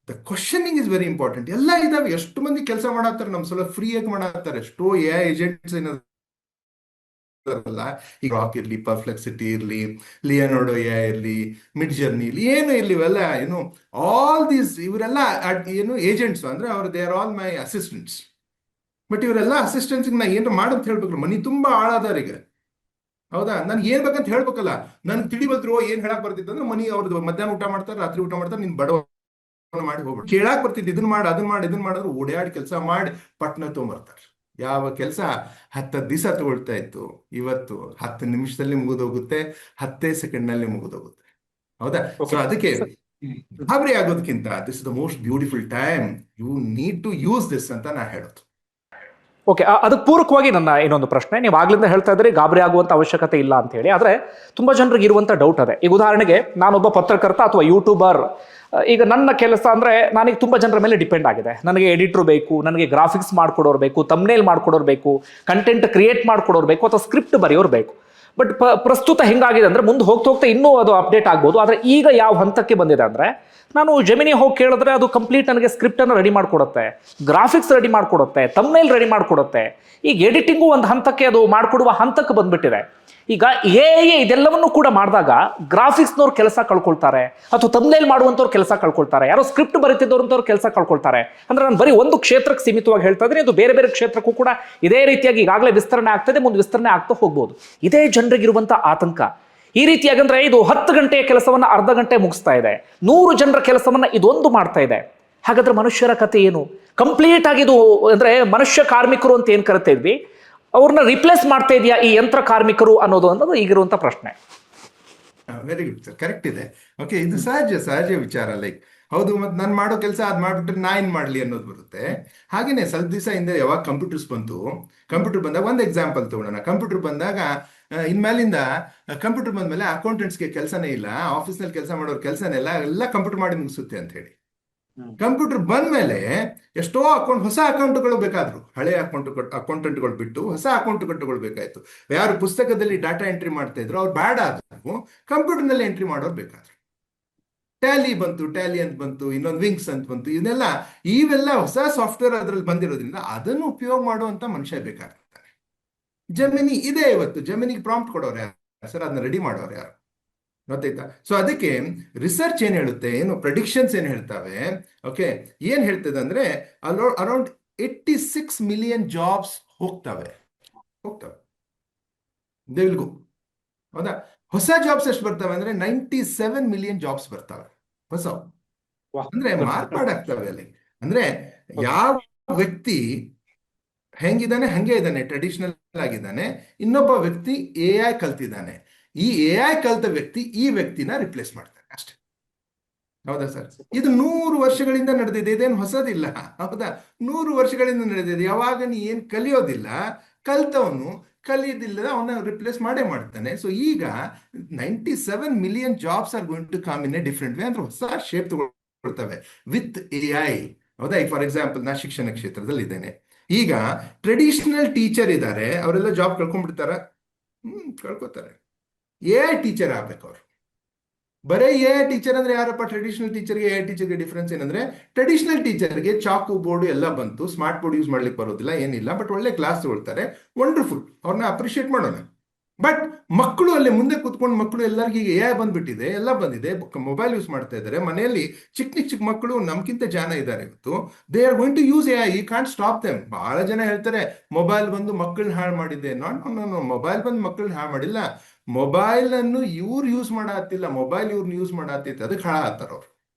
the questioning is very important. ಎಲ್ಲ ಇದಾವೆ, ಎಷ್ಟು ಮಂದಿ ಕೆಲಸ ಮಾಡತ್ತಾರೆ ನಮ್ಮ ಸಲ, ಫ್ರೀಯಾಗಿ ಮಾಡತ್ತಾರೆ. ಎಷ್ಟೋ AI ಏಜೆಂಟ್ಸ್ ಏನಲ್ಲ, ಈಗ ರಾಕ್ ಇರ್ಲಿ, ಪರ್ಪ್ಲೆಕ್ಸಿಟಿ ಇರ್ಲಿ, ಲಿಯನಾರ್ಡೋ AI ಇರ್ಲಿ, ಮಿಡ್ ಜರ್ನಿ ಇರ್ಲಿ, ಏನು ಇರ್ಲಿ, ಇವೆಲ್ಲ ಏನು ಆಲ್ ದೀಸ್, ಇವರೆಲ್ಲ ಏನು ಏಜೆಂಟ್ಸ್ ಅಂದ್ರೆ ಅವ್ರು they are all my assistants. But ಇವರೆಲ್ಲ ಅಸಿಸ್ಟೆಂಟ್ಸ್ ನಾ ಏನಾರ ಮಾಡಂತ ಹೇಳ್ಬೇಕು. ಮನಿ ತುಂಬಾ ಆಳಾದವರಿಗೆ, ಹೌದಾ? ನನ್ಗೆ ಏನ್ ಬೇಕಂತ ಹೇಳ್ಬೇಕಲ್ಲ. ನನ್ಗೆ ತಿಳಿಬಲ್ದ್ರು ಏನ್ ಹೇಳಕ್ ಬರ್ತಿತ್ತು ಅಂದ್ರೆ, ಮನಿ ಅವ್ರದ್ದು ಮಧ್ಯಾಹ್ನ ಊಟ ಮಾಡ್ತಾರೆ, ರಾತ್ರಿ ಊಟ ಮಾಡ್ತಾರೆ, ನಿನ್ ಬಡವ ಮಾಡಿ ಹೋಗ್ಬಿಟ್ಟು ಕೇಳಾಕ್ ಬರ್ತಿದ್ದು, ಇದನ್ನ ಮಾಡಿ ಅದನ್ನ ಮಾಡಿ ಇದನ್ನ ಮಾಡಿದ್ರು ಓಡಾಡಿ ಕೆಲಸ ಮಾಡಿ ಪಟ್ನ ತೊಗೊಂಬರ್ತಾರೆ. ಯಾವ ಕೆಲಸ 10 ದಿವಸ ತಗೊಳ್ತಾ ಇತ್ತು, ಇವತ್ತು 10 ನಿಮಿಷದಲ್ಲಿ ಮುಗಿದೋಗುತ್ತೆ, 10 ಸೆಕೆಂಡ್ನಲ್ಲಿ ಮುಗಿದೋಗುತ್ತೆ. ಹೌದಾ? ಸೊ ಅದಕ್ಕೆ ಗಾಬರಿ ಆಗೋದಕ್ಕಿಂತ this is the most beautiful time, you need to use this ಅಂತ ನಾ ಹೇಳೋದು. ಓಕೆ, ಅದಕ್ಕೆ ಪೂರಕವಾಗಿ ನನ್ನ ಇನ್ನೊಂದು ಪ್ರಶ್ನೆ. ನೀವು ಆಗ್ಲಿಂದ ಹೇಳ್ತಾ ಇದ್ರಿ ಗಾಬರಿ ಆಗುವಂತ ಅವಶ್ಯಕತೆ ಇಲ್ಲ ಅಂತ ಹೇಳಿ. ಆದ್ರೆ ತುಂಬಾ ಜನರಿಗೆ ಇರುವಂತ ಡೌಟ್ ಅದೇ. ಈಗ ಉದಾಹರಣೆಗೆ ನಾನೊಬ್ಬ ಪತ್ರಕರ್ತ ಅಥವಾ ಯೂಟ್ಯೂಬರ್. ಈಗ ನನ್ನ ಕೆಲಸ ಅಂದ್ರೆ, ನನಗೆ ತುಂಬಾ ಜನರ ಮೇಲೆ ಡಿಪೆಂಡ್ ಆಗಿದೆ. ನನಗೆ ಎಡಿಟರ್ ಬೇಕು, ನನಗೆ ಗ್ರಾಫಿಕ್ಸ್ ಮಾಡ್ಕೊಡೋರು ಬೇಕು, ತಮ್ನೇಲ್ ಮಾಡ್ಕೊಡೋರು ಬೇಕು, ಕಂಟೆಂಟ್ ಕ್ರಿಯೇಟ್ ಮಾಡ್ಕೊಡೋರು ಬೇಕು, ಅಥವಾ ಸ್ಕ್ರಿಪ್ಟ್ ಬರೆಯೋರು ಬೇಕು. ಬಟ್ ಪ್ರಸ್ತುತ ಹೆಂಗಾಗಿದೆ ಅಂದ್ರೆ, ಮುಂದೆ ಹೋಗ್ತಾ ಹೋಗ್ತಾ ಇನ್ನೂ ಅದು ಅಪ್ಡೇಟ್ ಆಗ್ಬೋದು. ಆದ್ರೆ ಈಗ ಯಾವ ಹಂತಕ್ಕೆ ಬಂದಿದೆ ಅಂದ್ರೆ, ನಾನು ಜೆಮಿನಿ ಹೋಗಿ ಕೇಳಿದ್ರೆ ಅದು ಕಂಪ್ಲೀಟ್ ನನಗೆ ಸ್ಕ್ರಿಪ್ಟ್ ಅನ್ನು ರೆಡಿ ಮಾಡ್ಕೊಡುತ್ತೆ, ಗ್ರಾಫಿಕ್ಸ್ ರೆಡಿ ಮಾಡ್ಕೊಡುತ್ತೆ, ತಮ್ನೇಲ್ ರೆಡಿ ಮಾಡ್ಕೊಡುತ್ತೆ. ಈಗ ಎಡಿಟಿಂಗು ಒಂದು ಹಂತಕ್ಕೆ ಅದು ಮಾಡ್ಕೊಡುವ ಹಂತಕ್ಕೆ ಬಂದ್ಬಿಟ್ಟಿದೆ. ಈಗ AI ಇದೆಲ್ಲವನ್ನು ಕೂಡ ಮಾಡಿದಾಗ ಗ್ರಾಫಿಕ್ಸ್ನವ್ರು ಕೆಲಸ ಕಳ್ಕೊಳ್ತಾರೆ, ಅಥವಾ ತಮ್ನೇಲ್ ಮಾಡುವಂಥವ್ರು ಕೆಲಸ ಕಳ್ಕೊಳ್ತಾರೆ, ಯಾರೋ ಸ್ಕ್ರಿಪ್ಟ್ ಬರೀತಿದ್ದವ್ರಂಥವ್ರು ಕೆಲಸ ಕಳ್ಕೊಳ್ತಾರೆ. ಅಂದ್ರೆ ನಾನು ಬರೀ ಒಂದು ಕ್ಷೇತ್ರಕ್ಕೆ ಸೀಮಿತವಾಗಿ ಹೇಳ್ತಾ ಇದ್ದೀನಿ. ಇದು ಬೇರೆ ಬೇರೆ ಕ್ಷೇತ್ರಕ್ಕೂ ಕೂಡ ಇದೇ ರೀತಿಯಾಗಿ ಈಗಾಗಲೇ ವಿಸ್ತರಣೆ ಆಗ್ತದೆ, ಮುಂದೆ ವಿಸ್ತರಣೆ ಆಗ್ತಾ ಹೋಗ್ಬೋದು. ಇದೇ ಜನರಿಗಿರುವಂಥ ಆತಂಕ. ಈ ರೀತಿಯಾಗಿ ಅಂದ್ರೆ, ಇದು 10 ಗಂಟೆಯ ಕೆಲಸವನ್ನ ಅರ್ಧ ಗಂಟೆ ಮುಗಿಸ್ತಾ ಇದೆ, 100 ಜನರ ಕೆಲಸವನ್ನ ಇದೊಂದು ಮಾಡ್ತಾ ಇದೆ. ಹಾಗಾದ್ರೆ ಮನುಷ್ಯರ ಕತೆ ಏನು? ಕಂಪ್ಲೀಟ್ ಆಗಿ ಇದು ಅಂದ್ರೆ ಮನುಷ್ಯ ಕಾರ್ಮಿಕರು ಅಂತ ಏನ್ ಕರಿತಾ ಇದ್ವಿ, ಅವ್ರನ್ನ ರಿಪ್ಲೇಸ್ ಮಾಡ್ತಾ ಇದೆಯಾ ಈ ಯಂತ್ರ ಕಾರ್ಮಿಕರು ಅನ್ನೋದು ಈಗಿರುವಂತ ಪ್ರಶ್ನೆ. ವೆರಿ ಗುಡ್ ಸರ್, ಕರೆಕ್ಟ್ ಇದೆ. ಓಕೆ, ಇದು ಸಹಜ ವಿಚಾರ. ಲೈಕ್ ಹೌದು, ಮತ್ತೆ ನಾನು ಮಾಡೋ ಕೆಲಸ ಅದ್ ಮಾಡ್ಬಿಟ್ರೆ ನಾ ಏನ್ ಮಾಡ್ಲಿ ಅನ್ನೋದು ಬರುತ್ತೆ. ಹಾಗೇನೆ ಸ್ವಲ್ಪ ದಿವಸ ಹಿಂದೆ ಯಾವಾಗ ಕಂಪ್ಯೂಟರ್ಸ್ ಬಂತು, ಕಂಪ್ಯೂಟರ್ ಬಂದಾಗ ಒಂದು ಎಕ್ಸಾಂಪಲ್ ತಗೊಳ್ಳೋಣ. ಕಂಪ್ಯೂಟರ್ ಬಂದಾಗ ಇನ್ಮೇಲಿಂದ ಕಂಪ್ಯೂಟರ್ ಬಂದ್ಮೇಲೆ ಅಕೌಂಟೆಂಟ್ಸ್ಗೆ ಕೆಲಸನೇ ಇಲ್ಲ, ಆಫೀಸ್ನಲ್ಲಿ ಕೆಲಸ ಮಾಡೋರ್ ಕೆಲಸನೇ ಇಲ್ಲ, ಎಲ್ಲ ಕಂಪ್ಯೂಟರ್ ಮಾಡಿ ಮುಗಿಸುತ್ತೆ ಅಂತ ಹೇಳಿ. ಕಂಪ್ಯೂಟರ್ ಬಂದ್ಮೇಲೆ ಎಷ್ಟೋ ಹೊಸ ಅಕೌಂಟ್ಗಳು ಬೇಕಾದ್ರು, ಹಳೆ ಅಕೌಂಟೆಂಟ್ಗಳು ಬಿಟ್ಟು ಹೊಸ ಅಕೌಂಟ್ಗಳು ಬೇಕಾಯ್ತು. ಯಾರು ಪುಸ್ತಕದಲ್ಲಿ ಡಾಟಾ ಎಂಟ್ರಿ ಮಾಡ್ತಾ ಇದ್ರು ಅವ್ರು ಬ್ಯಾಡ್ ಆದ್ರು, ಕಂಪ್ಯೂಟರ್ನಲ್ಲಿ ಎಂಟ್ರಿ ಮಾಡೋರು ಬೇಕಾದ್ರು. ಟ್ಯಾಲಿ ಬಂತು, ಟ್ಯಾಲಿ ಅಂತ ಬಂತು, ಇನ್ನೊಂದು ವಿಂಗ್ಸ್ ಅಂತ ಬಂತು. ಇವೆಲ್ಲ ಹೊಸ ಸಾಫ್ಟ್ವೇರ್ ಅದ್ರಲ್ಲಿ ಬಂದಿರೋದ್ರಿಂದ ಅದನ್ನು ಉಪಯೋಗ ಮಾಡುವಂತ ಮನುಷ್ಯ ಬೇಕಾಗ್ತಾನೆ. ಜೆಮಿನಿ ಇದೆ ಇವತ್ತು. ಜೆಮಿನಿಗೆ ಪ್ರಾಂಪ್ಟ್ ಕೊಡೋರು ಯಾರು ಸರ್? ಅದನ್ನ ರೆಡಿ ಮಾಡೋರು ಯಾರು? ಗೊತ್ತಾಯ್ತಾ? ಸೊ ಅದಕ್ಕೆ ರಿಸರ್ಚ್ ಏನ್ ಹೇಳುತ್ತೆ, ಏನು ಪ್ರೆಡಿಕ್ಷನ್ಸ್ ಏನ್ ಹೇಳ್ತಾವೆ, ಓಕೆ, ಏನ್ ಹೇಳ್ತದೆ ಅಂದ್ರೆ ಅರೌಂಡ್ 86 ಮಿಲಿಯನ್ ಜಾಬ್ಸ್ ಹೋಗ್ತವೆ. They will go. ಹೌದಾ? ಹೊಸ ಜಾಬ್ಸ್ ಎಷ್ಟು ಬರ್ತವೆ ಅಂದ್ರೆ 97 ಮಿಲಿಯನ್ ಜಾಬ್ಸ್ ಬರ್ತವೆ ಹೊಸ. ಅಂದ್ರೆ ಮಾರ್ಪಾಡಾಗ್ತವೆ ಅಲ್ಲಿ. ಅಂದ್ರೆ ಯಾವ ವ್ಯಕ್ತಿ ಹೆಂಗಿದ್ದಾನೆ ಹಂಗೆ ಇದ್ದಾನೆ, ಟ್ರೆಡಿಷನಲ್ ಆಗಿದ್ದಾನೆ. ಇನ್ನೊಬ್ಬ ವ್ಯಕ್ತಿ AI ಕಲ್ತಿದ್ದಾನೆ. ಈ AI ಕಲ್ತ ವ್ಯಕ್ತಿ ಈ ವ್ಯಕ್ತಿನ ರಿಪ್ಲೇಸ್ ಮಾಡ್ತಾರೆ ಅಷ್ಟೇ. ಹೌದಾ ಸರ್? ಇದು 100 ವರ್ಷಗಳಿಂದ ನಡೆದಿದೆ, ಇದೇನು ಹೊಸದಿಲ್ಲ. ಹೌದಾ? 100 ವರ್ಷಗಳಿಂದ ನಡೆದಿದೆ. ಯಾವಾಗ ನೀ ಏನ್ ಕಲಿಯೋದಿಲ್ಲ, ಕಲ್ತವನು ಕಲಿಯೋದಿಲ್ಲದ ಅವನ್ನ ರಿಪ್ಲೇಸ್ ಮಾಡೇ ಮಾಡ್ತಾನೆ. ಸೊ ಈಗ 97 million jobs are going to come in a different way. ಅಂದ್ರೆ ಹೊಸ ಶೇಪ್ ತಗೊಳ್ತವೆ ವಿತ್ AI. ಹೌದಾ? ಈಗ ಫಾರ್ ಎಕ್ಸಾಂಪಲ್ ನಾ ಶಿಕ್ಷಣ ಕ್ಷೇತ್ರದಲ್ಲಿ ಇದ್ದೇನೆ. ಈಗ ಟ್ರೆಡಿಷನಲ್ ಟೀಚರ್ ಇದ್ದಾರೆ, ಅವರೆಲ್ಲ ಜಾಬ್ ಕಳ್ಕೊಂಡ್ಬಿಡ್ತಾರ? ಕಳ್ಕೊತಾರೆ. AI ಟೀಚರ್ ಆಗ್ಬೇಕು ಅವ್ರು. ಬರೇ AI ಟೀಚರ್ ಅಂದ್ರೆ ಯಾರಪ್ಪ? ಟ್ರೆಡಿಷನಲ್ ಟೀಚರ್ಗೆ AI ಟೀಚರ್ಗೆ ಡಿಫ್ರೆನ್ಸ್ ಏನಂದ್ರೆ, ಟ್ರೆಡಿಷನಲ್ ಟೀಚರ್ಗೆ ಚಾಕು ಬೋರ್ಡ್ ಎಲ್ಲ ಬಂತು, ಸ್ಮಾರ್ಟ್ ಬೋರ್ಡ್ ಯೂಸ್ ಮಾಡ್ಲಿಕ್ಕೆ ಬರೋದಿಲ್ಲ, ಏನಿಲ್ಲ, ಬಟ್ ಒಳ್ಳೆ ಕ್ಲಾಸ್ ತಗೊಳ್ತಾರೆ. ವಂಡರ್ಫುಲ್, ಅವ್ರನ್ನ ಅಪ್ರಿಷಿಯೇಟ್ ಮಾಡೋಣ. ಬಟ್ ಮಕ್ಕಳು ಅಲ್ಲಿ ಮುಂದೆ ಕೂತ್ಕೊಂಡು ಮಕ್ಕಳು ಎಲ್ಲರಿಗೂ ಈಗ ಎ ಬಂದ್ಬಿಟ್ಟಿದೆ, ಎಲ್ಲ ಬಂದಿದೆ, ಮೊಬೈಲ್ ಯೂಸ್ ಮಾಡ್ತಾ ಇದ್ದಾರೆ ಮನೆಯಲ್ಲಿ. ಚಿಕ್ಕ ಚಿಕ್ಕ ಮಕ್ಕಳು ನಮ್ಗಿಂತ ಜಾನ ಇದ್ದಾರೆ ಇವತ್ತು. They are going to use A I, you can't stop them. ಬಹಳ ಜನ ಹೇಳ್ತಾರೆ ಮೊಬೈಲ್ ಬಂದು ಮಕ್ಕಳನ್ನ ಹಾಳು ಮಾಡಿದೆ. ನಾಟ್ ಮೊಬೈಲ್ ಬಂದು ಮಕ್ಕಳನ್ನ ಹಾಳು ಮಾಡಿಲ್ಲ. ಮೊಬೈಲ್ ಅನ್ನು ಇವ್ರು ಯೂಸ್ ಮಾಡತ್ತಿಲ್ಲ, ಮೊಬೈಲ್ ಇವ್ರನ್ನ ಯೂಸ್ ಮಾಡತ್ತಿತ್ತು, ಅದಕ್ಕೆ ಹಾಳ ಆಗ್ತಾರ ಅವ್ರು.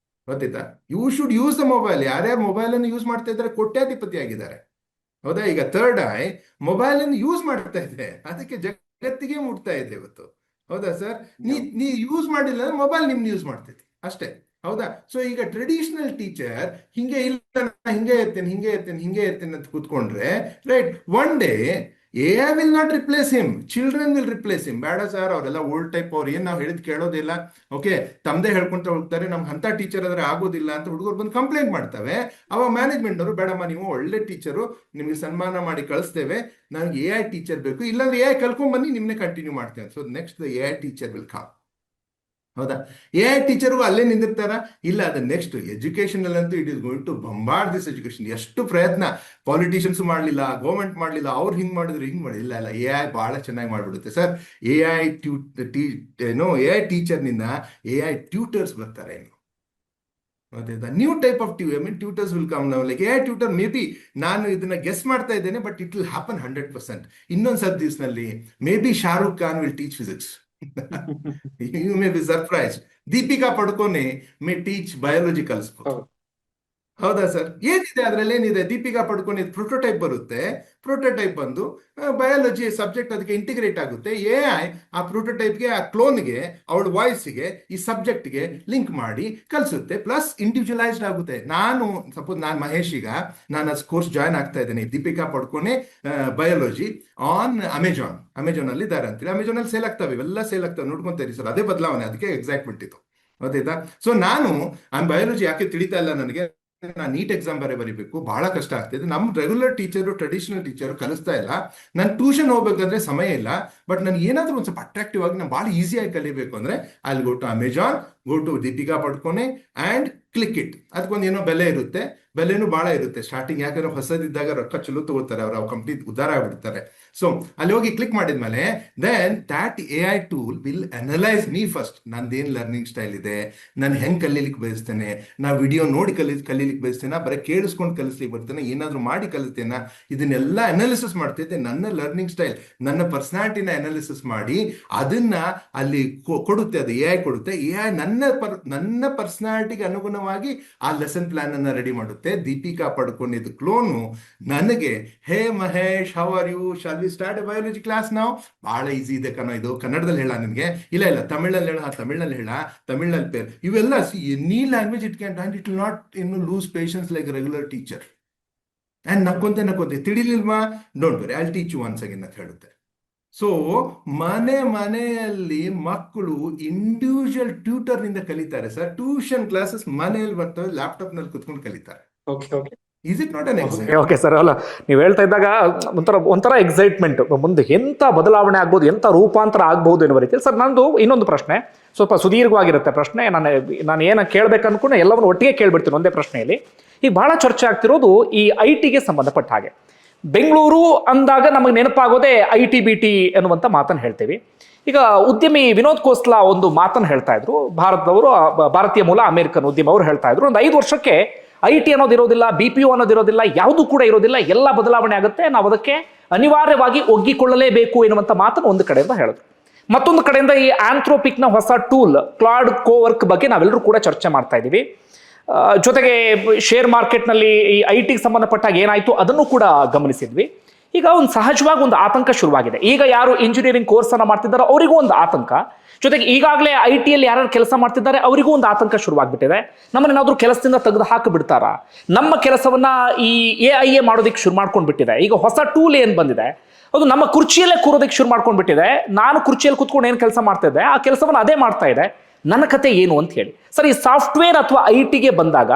ಗೊತ್ತಿತ್ತಾ? You should use the mobile. ಯಾರ್ಯಾರು ಮೊಬೈಲ್ ಅನ್ನು ಯೂಸ್ ಮಾಡ್ತಾ ಇದ್ದಾರೆ ಕೋಟ್ಯಾಧಿಪತಿ ಆಗಿದ್ದಾರೆ. ಹೌದಾ? ಈಗ ಥರ್ಡ್ ಐ ಮೊಬೈಲ್ ಅನ್ನು ಯೂಸ್ ಮಾಡ್ತಾ ಇದೆ, ಅದಕ್ಕೆ ಜಗತ್ತಿಗೆ ಮುಟ್ತಾ ಇದೆ ಇವತ್ತು. ಹೌದಾ ಸರ್? ನೀ ಯೂಸ್ ಮಾಡಿಲ್ಲ ಮೊಬೈಲ್ ನಿಮ್ನ ಯೂಸ್ ಮಾಡ್ತೈತಿ ಅಷ್ಟೇ. ಹೌದಾ? ಸೊ ಈಗ ಟ್ರೆಡಿಷನಲ್ ಟೀಚರ್ ಹಿಂಗೆ ಇಲ್ಲ, ಹಿಂಗೆ ಇರ್ತೇನೆ ಅಂತ ಕೂತ್ಕೊಂಡ್ರೆ, right, one day AI will not replace him, children will replace him. ಬೇಡ ಸರ್, ಅವರೆಲ್ಲ ಓಲ್ಡ್ ಟೈಪ್, ಅವ್ರು ಏನ್ ನಾವು ಹೇಳಿದ್ ಕೇಳೋದಿಲ್ಲ, ಓಕೆ, ತಮ್ಮದೇ ಹೇಳ್ಕೊಂತ ಹೋಗ್ತಾರೆ, ನಮ್ಗೆ ಅಂತ ಟೀಚರ್ ಆದ್ರೆ ಆಗೋದಿಲ್ಲ ಅಂತ ಹುಡುಗರು ಬಂದು ಕಂಪ್ಲೇಂಟ್ ಮಾಡ್ತವೆ. ಅವ ಮ್ಯಾನೇಜ್ಮೆಂಟ್ ಅವರು, ಬೇಡಮ್ಮ ನೀವು ಒಳ್ಳೆ ಟೀಚರು, ನಿಮ್ಗೆ ಸನ್ಮಾನ ಮಾಡಿ ಕಳಿಸ್ತೇವೆ, ನನಗೆ AI ಟೀಚರ್ ಬೇಕು, ಇಲ್ಲಾಂದ್ರೆ AI ಕಲ್ಕೊಂಡ್ ಬನ್ನಿ, ನಿಮ್ನೆ ಕಂಟಿನ್ಯೂ ಮಾಡ್ತೇವೆ. So next AI teacher will come. ಹೌದಾ? AI ಟೀಚರ್ಗೂ ಅಲ್ಲೇ ನಿಂದಿರ್ತಾರ? ಇಲ್ಲ, ಅದು ನೆಕ್ಸ್ಟ್ ಎಜುಕೇಶನ್ ಅಂತೂ it is going to bombard this education. ಎಷ್ಟು ಪ್ರಯತ್ನ ಪಾಲಿಟಿಷಿಯನ್ಸ್ ಮಾಡಲಿಲ್ಲ, ಗೌರ್ಮೆಂಟ್ ಮಾಡಲಿಲ್ಲ, ಅವ್ರು ಹಿಂಗೆ ಮಾಡಿದ್ರು ಹಿಂಗೆ ಮಾಡಿಲ್ಲ. ಇಲ್ಲ, AI ಬಹಳ ಚೆನ್ನಾಗಿ ಮಾಡಿಬಿಡುತ್ತೆ ಸರ್. AI ಟೀಚರ್ನಿಂದ AI ಟ್ಯೂಟರ್ಸ್ ಬರ್ತಾರೆ. New type of tutors will come now. Like AI tutor, may be ನಾನು ಇದನ್ನ ಗೆಸ್ ಮಾಡ್ತಾ ಇದ್ದೇನೆ, ಬಟ್ ಇಟ್ ವಿಲ್ ಹ್ಯಾಪನ್ 100%. ಇನ್ನೊಂದು ಸ್ವಲ್ಪ ದಿವಸದಲ್ಲಿ maybe Shahrukh Khan will teach physics. You may be surprised. Deepika Padukone may teach biology ಕಲಿಸ್ಬೋದು. ಹೌದಾ ಸರ್? ಏನಿದೆ ಅದರಲ್ಲಿ, ಏನಿದೆ? ದೀಪಿಕಾ ಪಡುಕೋನೆ ಪ್ರೋಟೋಟೈಪ್ ಬರುತ್ತೆ, ಪ್ರೋಟೋಟೈಪ್ ಬಂದು ಬಯಾಲಜಿ ಸಬ್ಜೆಕ್ಟ್ ಅದಕ್ಕೆ ಇಂಟಿಗ್ರೇಟ್ ಆಗುತ್ತೆ. AI ಆ ಪ್ರೋಟೋಟೈಪ್ಗೆ, ಆ ಕ್ಲೋನ್ಗೆ, ಅವಳ ವಾಯ್ಸ್ಗೆ, ಈ ಸಬ್ಜೆಕ್ಟ್ಗೆ ಲಿಂಕ್ ಮಾಡಿ ಕಲಿಸುತ್ತೆ. ಪ್ಲಸ್ ಇಂಡಿವಿಜುವಲೈಸ್ಡ್ ಆಗುತ್ತೆ. ಸಪೋಸ್ ನಾನು ಮಹೇಶ್, ಈಗ ನಾನು ಕೋರ್ಸ್ ಜಾಯ್ನ್ ಆಗ್ತಾ ಇದ್ದೇನೆ, ದೀಪಿಕಾ ಪಡುಕೋನೆ ಬಯಾಲಜಿ ಆನ್ ಅಮೆಜಾನ್ ಅಲ್ಲಿ ಇದ್ದಾರೆ ಅಂತೇಳಿ. ಅಮೆಜಾನ್ ಅಲ್ಲಿ ಸೇಲ್ ಆಗ್ತವೆ, ಇವೆಲ್ಲ ಸೇಲ್ ಆಗ್ತವೆ, ನೋಡ್ಕೊಂತ ಇರಿ ಸರ್. ಅದೇ ಬದಲಾವಣೆ, ಅದಕ್ಕೆ ಎಕ್ಸೈಟ್ಮೆಂಟ್ ಇದು. ಗೊತ್ತಾಯ್ತಾ? ಸೊ ನಾನು ಬಯಾಲಜಿ ಯಾಕೆ ತಿಳಿತಾ ಇಲ್ಲ ನನಗೆ, ನಾನು ನೀಟ್ ಎಕ್ಸಾಮ್ ಬರೀಬೇಕು, ಬಹಳ ಕಷ್ಟ ಆಗ್ತಿದೆ. ನಮ್ಮ ರೆಗ್ಯುಲರ್ ಟೀಚರು, ಟ್ರೆಡಿಷನಲ್ ಟೀಚರು ಕಲಿಸ್ತಾ ಇಲ್ಲ. ನಾನು ಟ್ಯೂಷನ್ ಹೋಗ್ಬೇಕಂದ್ರೆ ಸಮಯ ಇಲ್ಲ. ಬಟ್ ನನಗೆ ಏನಾದರೂ ಒಂದು ಸ್ವಲ್ಪ ಅಟ್ರಾಕ್ಟಿವ್ ಆಗಿ, ನಾನು ಭಾಳ ಈಸಿಯಾಗಿ ಕಲಿಬೇಕು ಅಂದ್ರೆ, ಅಲ್ಲಿ go to Amazon, go to Deepika Padukone and click it. ಅದಕ್ಕೊಂದು ಏನೋ ಬೆಲೆ ಇರುತ್ತೆ, ಬೆಲೆನೂ ಭಾಳ ಇರುತ್ತೆ ಸ್ಟಾರ್ಟಿಂಗ್. ಯಾಕಂದ್ರೆ ಹೊಸದಿದ್ದಾಗ ರೊಕ್ಕ ಚಲೋ ತಗೋತಾರೆ, ಅವ್ರ ಕಂಪ್ನಿ ಉದ್ಧಾರ ಆಗ್ಬಿಡ್ತಾರೆ. ಸೊ ಅಲ್ಲಿ ಹೋಗಿ ಕ್ಲಿಕ್ ಮಾಡಿದ್ಮೇಲೆ, then that AI tool will analyse me first. ನಂದೇನು ಲರ್ನಿಂಗ್ ಸ್ಟೈಲ್ ಇದೆ, ನಾನು ಹೆಂಗೆ ಕಲೀಲಿಕ್ಕೆ ಬಯಸ್ತೇನೆ, ನಾ ವಿಡಿಯೋ ನೋಡಿ ಕಲೀಲಿಕ್ಕೆ ಬಯಸ್ತೇನೆ, ಬರೀ ಕೇಳಿಸ್ಕೊಂಡು ಕಲಿಸ್ಲಿಕ್ಕೆ ಬರ್ತೇನೆ, ಏನಾದರೂ ಮಾಡಿ ಕಲಿಸ್ತೇನೆ, ಇದನ್ನೆಲ್ಲ ಅನಾಲಿಸಿಸ್ ಮಾಡ್ತೈತೆ. ನನ್ನ ಲರ್ನಿಂಗ್ ಸ್ಟೈಲ್, ನನ್ನ ಪರ್ಸನಾಲಿಟಿನ ಅನಾಲಿಸಿಸ್ ಮಾಡಿ ಅದನ್ನ ಅಲ್ಲಿ ಕೊಡುತ್ತೆ. ಅದು AI ಕೊಡುತ್ತೆ. AI ನನ್ನ ಪರ್ಸನಾಲಿಟಿಗೆ ಅನುಗುಣವಾಗಿ ಆ ಲೆಸನ್ ಪ್ಲಾನ್ ಅನ್ನ ರೆಡಿ ಮಾಡುತ್ತೆ. ದೀಪಿಕಾ ಪಡ್ಕೊಂಡಿದ್ದು ಕ್ಲೋನು ನನಗೆ, hey Mahesh, how are you, shall we start a biology class ನಾವು? ಬಹಳ ಈಸಿ ಇದೆ ಕಣೋ ಇದು. ಕನ್ನಡದಲ್ಲಿ ಹೇಳ ನಿಮಗೆ? ಇಲ್ಲ ತಮಿಳಲ್ಲಿ ಹೇಳ, ತಮಿಳಲ್ಲಿ ಪೇರ್. ಇವೆಲ್ಲ any language it can, and it will not lose patience like regular teacher. And ನಕ್ಕೊಂತೆ ತಿಳಿಲಿಲ್ವಾ, don't worry, I will teach you once again ಅಂತ ಹೇಳುತ್ತೆ. ಸೊ ಮನೆಯಲ್ಲಿ ಮಕ್ಕಳು ಇಂಡಿವಿಜುವಲ್ ಟ್ಯೂಟರ್ ನಿಂದ ಕಲಿತಾರೆ ಸರ್. ಟ್ಯೂಷನ್ ಕ್ಲಾಸಸ್ ಮನೆಯಲ್ಲಿ ಬರ್ತವೆ, ಲ್ಯಾಪ್ಟಾಪ್ ನಲ್ಲಿ ಕುತ್ಕೊಂಡು ಕಲಿತಾರೆ. Is it not an exam? Okay sir, ಅಲ್ಲ, ನೀವು ಹೇಳ್ತಾ ಇದ್ದಾಗ ಒಂಥರ ಎಕ್ಸೈಟ್ಮೆಂಟ್, ಮುಂದೆ ಎಂತ ಬದಲಾವಣೆ ಆಗ್ಬೋದು, ಎಂತ ರೂಪಾಂತರ ಆಗ್ಬಹುದು ಎನ್ನುವ ರೀತಿಯಲ್ಲಿ. ಸರ್, ನಂದು ಇನ್ನೊಂದು ಪ್ರಶ್ನೆ, ಸ್ವಲ್ಪ ಸುದೀರ್ಘವಾಗಿರುತ್ತೆ ಪ್ರಶ್ನೆ. ನಾನು ಏನ ಕೇಳ್ಬೇಕು ಅನ್ಕೊಂಡು ಎಲ್ಲವನ್ನು ಒಟ್ಟಿಗೆ ಕೇಳ್ಬಿಡ್ತೀನಿ ಒಂದೇ ಪ್ರಶ್ನೆಯಲ್ಲಿ. ಈಗ ಬಹಳ ಚರ್ಚೆ ಆಗ್ತಿರೋದು ಈ IT ಗೆ ಸಂಬಂಧಪಟ್ಟ ಹಾಗೆ. ಬೆಂಗಳೂರು ಅಂದಾಗ ನಮಗೆ ನೆನಪಾಗೋದೇ IT-BT ಎನ್ನುವಂಥ ಮಾತನ್ನು ಹೇಳ್ತೀವಿ. ಈಗ ಉದ್ಯಮಿ ವಿನೋದ್ ಖೋಸ್ಲಾ ಒಂದು ಮಾತನ್ನು ಹೇಳ್ತಾ ಇದ್ರು. ಭಾರತೀಯ ಮೂಲ ಅಮೆರಿಕನ್ ಉದ್ಯಮಿ ಅವರು ಹೇಳ್ತಾ ಇದ್ರು, ಒಂದು 5 ವರ್ಷಕ್ಕೆ IT ಅನ್ನೋದು ಇರೋದಿಲ್ಲ, BPO ಅನ್ನೋದು ಇರೋದಿಲ್ಲ, ಯಾವುದು ಕೂಡ ಇರೋದಿಲ್ಲ, ಎಲ್ಲ ಬದಲಾವಣೆ ಆಗುತ್ತೆ, ನಾವು ಅದಕ್ಕೆ ಅನಿವಾರ್ಯವಾಗಿ ಒಗ್ಗಿಕೊಳ್ಳಲೇಬೇಕು ಎನ್ನುವಂಥ ಮಾತನ್ನು ಒಂದು ಕಡೆಯಿಂದ ಹೇಳಿದ್ರು. ಮತ್ತೊಂದು ಕಡೆಯಿಂದ ಈ ಆಂಥ್ರೋಪಿಕ್ನ ಹೊಸ ಟೂಲ್ ಕ್ಲಾಡ್ ಕೋವರ್ಕ್ ಬಗ್ಗೆ ನಾವೆಲ್ಲರೂ ಕೂಡ ಚರ್ಚೆ ಮಾಡ್ತಾ ಇದ್ದೀವಿ. ಜೊತೆಗೆ ಶೇರ್ ಮಾರ್ಕೆಟ್ನಲ್ಲಿ ಈ IT ಸಂಬಂಧಪಟ್ಟಾಗ ಏನಾಯಿತು ಅದನ್ನು ಕೂಡ ಗಮನಿಸಿದ್ವಿ. ಈಗ ಒಂದು ಸಹಜವಾಗಿ ಒಂದು ಆತಂಕ ಶುರುವಾಗಿದೆ. ಈಗ ಯಾರು ಇಂಜಿನಿಯರಿಂಗ್ ಕೋರ್ಸ್ ಅನ್ನ ಮಾಡ್ತಿದ್ದಾರೋ ಅವರಿಗೂ ಒಂದು ಆತಂಕ, ಜೊತೆಗೆ ಈಗಾಗಲೇ IT-ಯಲ್ಲಿ ಯಾರು ಕೆಲಸ ಮಾಡ್ತಿದ್ದಾರೆ ಅವರಿಗೂ ಒಂದು ಆತಂಕ ಶುರುವಾಗ್ಬಿಟ್ಟಿದೆ. ನಮ್ಮನ್ನೇನಾದ್ರೂ ಕೆಲಸದಿಂದ ತೆಗೆದು ಹಾಕಿಬಿಡ್ತಾರ, ನಮ್ಮ ಕೆಲಸವನ್ನ ಈ AI ಮಾಡೋದಕ್ಕೆ ಶುರು ಮಾಡ್ಕೊಂಡು ಬಿಟ್ಟಿದೆ. ಈಗ ಹೊಸ ಟೂಲ್ ಏನು ಬಂದಿದೆ ಅದು ನಮ್ಮ ಕುರ್ಚಿಯಲ್ಲೇ ಕೂರೋದಕ್ಕೆ ಶುರು ಮಾಡ್ಕೊಂಡು ಬಿಟ್ಟಿದೆ. ನಾನು ಕುರ್ಚಿಯಲ್ಲಿ ಕೂತ್ಕೊಂಡು ಏನು ಕೆಲಸ ಮಾಡ್ತಾ ಇದ್ದೆ ಆ ಕೆಲಸವನ್ನು ಅದೇ ಮಾಡ್ತಾ ಇದೆ. ನನ್ನ ಕತೆ ಏನು ಅಂತ ಹೇಳಿ. ಸರ್, ಈ ಸಾಫ್ಟ್ವೇರ್ ಅಥವಾ IT-ಗೆ ಬಂದಾಗ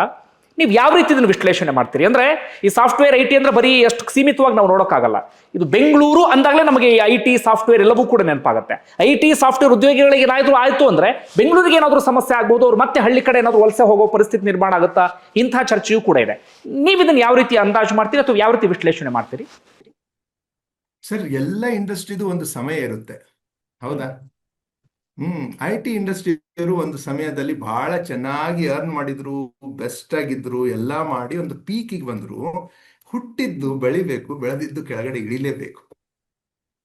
ನೀವು ಯಾವ ರೀತಿ ಇದನ್ನು ವಿಶ್ಲೇಷಣೆ ಮಾಡ್ತೀರಿ? ಅಂದ್ರೆ ಈ ಸಾಫ್ಟ್ವೇರ್ IT ಅಂದ್ರೆ ಬರೀ ಅಷ್ಟು ಸೀಮಿತವಾಗಿ ನಾವು ನೋಡೋಕ್ಕಾಗಲ್ಲ. ಇದು ಬೆಂಗಳೂರು ಅಂದಾಗಲೇ ನಮಗೆ ಈ IT ಸಾಫ್ಟ್ವೇರ್ ಎಲ್ಲವೂ ಕೂಡ ನೆನಪಾಗುತ್ತೆ. IT ಸಾಫ್ಟ್ವೇರ್ ಉದ್ಯೋಗಿಗಳಿಗೆ ಏನಾದರೂ ಆಯಿತು ಅಂದ್ರೆ ಬೆಂಗಳೂರಿಗೆ ಏನಾದರೂ ಸಮಸ್ಯೆ ಆಗ್ಬೋದು, ಅವ್ರು ಮತ್ತೆ ಹಳ್ಳಿ ಕಡೆ ಏನಾದರೂ ವಲಸೆ ಹೋಗೋ ಪರಿಸ್ಥಿತಿ ನಿರ್ಮಾಣ ಆಗುತ್ತಾ? ಇಂತಹ ಚರ್ಚೆಯೂ ಕೂಡ ಇದೆ. ನೀವು ಇದನ್ನು ಯಾವ ರೀತಿ ಅಂದಾಜು ಮಾಡ್ತೀರಿ ಅಥವಾ ಯಾವ ರೀತಿ ವಿಶ್ಲೇಷಣೆ ಮಾಡ್ತೀರಿ? ಸರ್, ಎಲ್ಲ ಇಂಡಸ್ಟ್ರಿದು ಒಂದು ಸಮಯ ಇರುತ್ತೆ. ಹೌದಾ? ಐ ಟಿ ಇಂಡಸ್ಟ್ರಿಯವರು ಒಂದು ಸಮಯದಲ್ಲಿ ಬಹಳ ಚೆನ್ನಾಗಿ ಅರ್ನ್ ಮಾಡಿದ್ರು, ಬೆಸ್ಟ್ ಆಗಿದ್ರು, ಎಲ್ಲ ಮಾಡಿ ಒಂದು ಪೀಕಿಗೆ ಬಂದ್ರು. ಹುಟ್ಟಿದ್ದು ಬೆಳಿಬೇಕು, ಬೆಳೆದಿದ್ದು ಕೆಳಗಡೆ ಇಳಿಲೇಬೇಕು.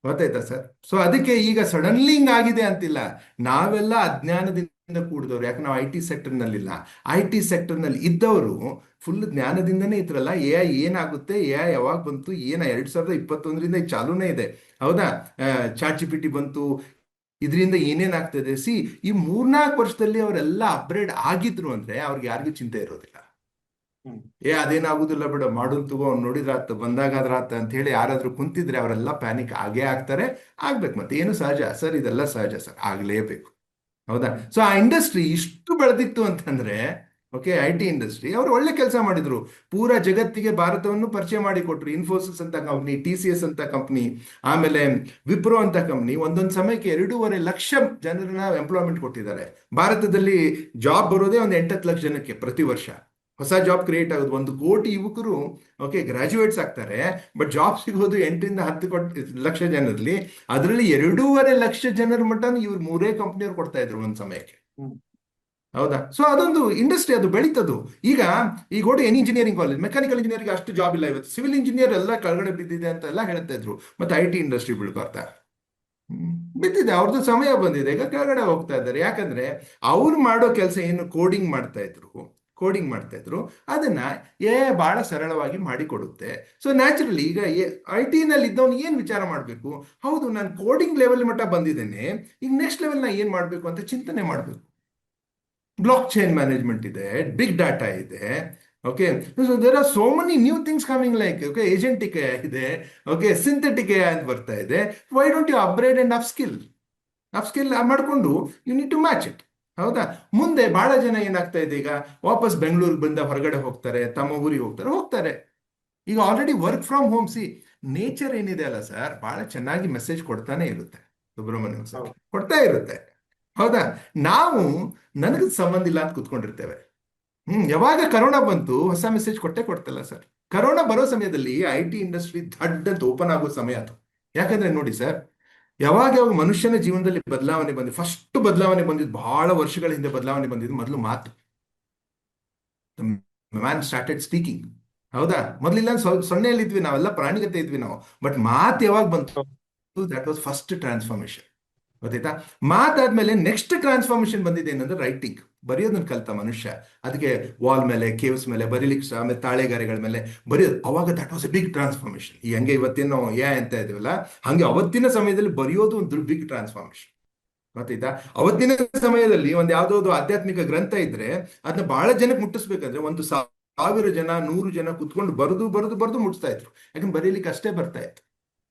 ಗೊತ್ತಾಯ್ತಾ ಸರ್? ಸೊ ಅದಕ್ಕೆ ಈಗ ಸಡನ್ಲಿ ಹಿಂಗ್ ಆಗಿದೆ ಅಂತಿಲ್ಲ. ನಾವೆಲ್ಲ ಅಜ್ಞಾನದಿಂದ ಕೂಡಿದವ್ರು, ಯಾಕೆ ನಾವು ಐ ಟಿ ಸೆಕ್ಟರ್ನಲ್ಲಿಲ್ಲ. ಐ ಟಿ ಸೆಕ್ಟರ್ನಲ್ಲಿ ಇದ್ದವರು ಫುಲ್ ಜ್ಞಾನದಿಂದನೇ ಇದ್ರಲ್ಲ. ಎ ಐ ಏನಾಗುತ್ತೆ, ಎ ಐ ಯಾವಾಗ ಬಂತು, 2021ರಿಂದ ಇದು ಚಾಲೂನೇ ಇದೆ. ಹೌದಾ? ಚಾಟ್ ಜಿ ಪಿ ಟಿ ಬಂತು, ಇದರಿಂದ ಏನೇನಾಗ್ತದೆ. ಈ 3-4 ವರ್ಷದಲ್ಲಿ ಅವರೆಲ್ಲ ಅಪ್ಗ್ರೇಡ್ ಆಗಿದ್ರು ಅಂದ್ರೆ ಅವ್ರಿಗೆ ಯಾರಿಗೂ ಚಿಂತೆ ಇರೋದಿಲ್ಲ. ಅದೇನಾಗುದಿಲ್ಲ ಬಿಡ, ಮಾಡೋನ್ ತಗೋ, ಅವ್ನು ನೋಡಿದ್ರಾತ, ಬಂದಾಗಾದ್ರಾತ ಅಂತ ಹೇಳಿ ಯಾರಾದ್ರೂ ಕುಂತಿದ್ರೆ ಅವರೆಲ್ಲ ಪ್ಯಾನಿಕ್ ಆಗೇ ಆಗ್ತಾರೆ. ಆಗ್ಬೇಕು, ಮತ್ತೆ ಏನು ಸಹಜ ಸರ್, ಇದೆಲ್ಲ ಸಹಜ ಸರ್, ಆಗ್ಲೇಬೇಕು. ಹೌದಾ? ಸೊ ಆ ಇಂಡಸ್ಟ್ರಿ ಇಷ್ಟು ಬೆಳೆದಿತ್ತು ಅಂತಂದ್ರೆ, ಓಕೆ, ಐ ಟಿ ಇಂಡಸ್ಟ್ರಿ ಅವರು ಒಳ್ಳೆ ಕೆಲಸ ಮಾಡಿದ್ರು. ಪೂರಾ ಜಗತ್ತಿಗೆ ಭಾರತವನ್ನು ಪರಿಚಯ ಮಾಡಿಕೊಟ್ರು. ಇನ್ಫೋಸಿಸ್ ಅಂತ ಕಂಪ್ನಿ, ಟಿ ಸಿ ಎಸ್ ಅಂತ ಕಂಪ್ನಿ, ಆಮೇಲೆ ವಿಪ್ರೋ ಅಂತ ಕಂಪ್ನಿ ಒಂದೊಂದು ಸಮಯಕ್ಕೆ 2.5 ಲಕ್ಷ ಜನರನ್ನ ಎಂಪ್ಲಾಯ್ಮೆಂಟ್ ಕೊಟ್ಟಿದ್ದಾರೆ. ಭಾರತದಲ್ಲಿ ಜಾಬ್ ಬರೋದೇ ಒಂದು 8-10 ಲಕ್ಷ ಜನಕ್ಕೆ ಪ್ರತಿ ವರ್ಷ. ಹೊಸ ಜಾಬ್ ಕ್ರಿಯೇಟ್ ಆಗೋದು 1 ಕೋಟಿ ಯುವಕರು, ಓಕೆ, ಗ್ರಾಜುಯೇಟ್ಸ್ ಆಗ್ತಾರೆ. ಬಟ್ ಜಾಬ್ ಸಿಗೋದು 8-10 ಲಕ್ಷ ಜನರಲ್ಲಿ. ಅದರಲ್ಲಿ 2.5 ಲಕ್ಷ ಜನರ ಮಟ್ಟ ಇವ್ರು 3 ಕಂಪ್ನಿಯವ್ರು ಕೊಡ್ತಾ ಇದ್ರು ಒಂದು ಸಮಯಕ್ಕೆ. ಹೌದಾ? ಸೊ ಅದೊಂದು ಇಂಡಸ್ಟ್ರಿ, ಅದು ಬೆಳೀತದು. ಈಗ go to any engineering college, mechanical engineering ಅಷ್ಟು ಜಾಬ್ ಇಲ್ಲ ಇವತ್ತು. ಸಿವಿಲ್ ಇಂಜಿನಿಯರ್ ಎಲ್ಲ ಕೆಳಗಡೆ ಬಿದ್ದಿದೆ ಅಂತ ಎಲ್ಲ ಹೇಳ್ತಾ ಇದ್ರು. ಮತ್ತೆ ಐ ಟಿ ಇಂಡಸ್ಟ್ರಿ ಬೀಳ್ಕೊಳ್ತಾ ಬಿದ್ದಿದೆ, ಅವ್ರದ್ದು ಸಮಯ ಬಂದಿದೆ, ಈಗ ಕೆಳಗಡೆ ಹೋಗ್ತಾ ಇದ್ದಾರೆ. ಯಾಕಂದ್ರೆ ಅವ್ರು ಮಾಡೋ ಕೆಲಸ ಏನು, ಕೋಡಿಂಗ್ ಮಾಡ್ತಾ ಇದ್ರು, ಅದನ್ನ ಬಹಳ ಸರಳವಾಗಿ ಮಾಡಿಕೊಡುತ್ತೆ. ಸೊ ನ್ಯಾಚುರಲಿ ಈಗ ಐ ಟಿ ನಲ್ಲಿ ಇದ್ದವನು ಏನ್ ವಿಚಾರ ಮಾಡಬೇಕು, ಹೌದು ನಾನು ಕೋಡಿಂಗ್ ಲೆವೆಲ್ ಮಟ್ಟ ಬಂದಿದ್ದೇನೆ, ಈಗ ನೆಕ್ಸ್ಟ್ ಲೆವೆಲ್ ನಾ ಏನ್ ಮಾಡ್ಬೇಕು ಅಂತ ಚಿಂತನೆ ಮಾಡಬೇಕು. ಬ್ಲಾಕ್ ಚೈನ್ ಮ್ಯಾನೇಜ್ಮೆಂಟ್ ಇದೆ, ಬಿಗ್ ಡಾಟಾ ಇದೆ, okay. So there are so many new things coming, like okay, agentic ಇದೆ, ಓಕೆ, ಸಿಂಥೆಟಿಕ್ ಅಂತ ಬರ್ತಾ ಇದೆ. Why don't you upgrade and upskill ಮಾಡಿಕೊಂಡು you need to match it. ಹೌದಾ? ಮುಂದೆ ಬಹಳ ಜನ ಏನಾಗ್ತಾ ಇದೆ, ಈಗ ವಾಪಸ್ ಬೆಂಗಳೂರಿಗೆ ಬಂದ ಹೊರಗಡೆ ಹೋಗ್ತಾರೆ, ತಮ್ಮ ಊರಿಗೆ ಹೋಗ್ತಾರೆ. ಈಗ already work from home. Nature ಏನಿದೆ ಅಲ್ಲ ಸರ್, ಬಹಳ ಚೆನ್ನಾಗಿ ಮೆಸೇಜ್ ಕೊಡ್ತಾನೆ ಇರುತ್ತೆ. ಸುಬ್ರಹ್ಮಣ್ಯಂ ಸರ್ ಕೊಡ್ತಾ ಇರುತ್ತೆ. ಹೌದಾ? ನಾವು ನನಗೆ ಸಂಬಂಧ ಇಲ್ಲ ಅಂತ ಕುತ್ಕೊಂಡಿರ್ತೇವೆ. ಯಾವಾಗ ಕರೋನಾ ಬಂತು, ಹೊಸ ಮೆಸೇಜ್ ಕೊಡ್ತಲ್ಲ ಸರ್. ಕರೋನಾ ಬರೋ ಸಮಯದಲ್ಲಿ ಐ ಟಿ ಇಂಡಸ್ಟ್ರಿ ದಡ್ ಅಂತ ಓಪನ್ ಆಗೋ ಸಮಯ ಅದು. ಯಾಕಂದ್ರೆ ನೋಡಿ ಸರ್, ಯಾವಾಗ ಮನುಷ್ಯನ ಜೀವನದಲ್ಲಿ ಬದಲಾವಣೆ ಬಂದಿದ್ದು, ಫಸ್ಟ್ ಬದಲಾವಣೆ ಬಂದಿದ್ದು ಬಹಳ ವರ್ಷಗಳ ಹಿಂದೆ ಬದಲಾವಣೆ ಬಂದಿದ್ದು ಮೊದಲು ಮಾತು. Man started speaking. ಹೌದಾ? ಮೊದಲಿಲ್ಲ ಸೊನ್ನೆಯಲ್ಲಿದ್ವಿ ನಾವೆಲ್ಲ, ಪ್ರಾಣಿಗತೆ ಇದ್ವಿ ನಾವು. ಬಟ್ ಮಾತು ಯಾವಾಗ ಬಂತು, ದಟ್ ವಾಸ್ ಫಸ್ಟ್ ಟ್ರಾನ್ಸ್ಫಾರ್ಮೇಶನ್. ಗೊತ್ತಾಯ್ತಾ? ಮಾತಾದ್ಮೇಲೆ ನೆಕ್ಸ್ಟ್ ಟ್ರಾನ್ಸ್ಫಾರ್ಮೇಶನ್ ಬಂದಿದೆ ಏನಂದ್ರೆ ರೈಟಿಂಗ್, ಬರೆಯೋದನ್ನ ಕಲ್ತ ಮನುಷ್ಯ. ಅದಕ್ಕೆ ವಾಲ್ ಮೇಲೆ, ಕೇವ್ಸ್ ಮೇಲೆ ಬರೀಲಿಕ್ಕೆ, ಆಮೇಲೆ ತಾಳೆಗಾರೆಗಳ ಮೇಲೆ ಬರೆಯೋದು. ಅವಾಗ that was a big transformation. ಈ ಹಂಗೆ ಇವತ್ತೇನು ಅಂತ ಇದೀವಲ್ಲ, ಹಂಗೆ ಅವತ್ತಿನ ಸಮಯದಲ್ಲಿ ಬರೆಯೋದು ಒಂದು ಬಿಗ್ ಟ್ರಾನ್ಸ್ಫಾರ್ಮೇಶನ್. ಗೊತ್ತಾಯ್ತಾ? ಅವತ್ತಿನ ಸಮಯದಲ್ಲಿ ಒಂದು ಯಾವ್ದೋ ಆಧ್ಯಾತ್ಮಿಕ ಗ್ರಂಥ ಇದ್ರೆ ಅದನ್ನ ಬಹಳ ಜನಕ್ಕೆ ಮುಟ್ಟಿಸ್ಬೇಕಂದ್ರೆ 1,000 ಜನ, 100 ಜನ ಕುತ್ಕೊಂಡು ಬರೆದು ಮುಟ್ಟಿಸ್ತಾ ಇದ್ರು. ಯಾಕಂದ್ರೆ ಬರೀಲಿಕ್ಕೆ ಅಷ್ಟೇ ಬರ್ತಾ ಇತ್ತು.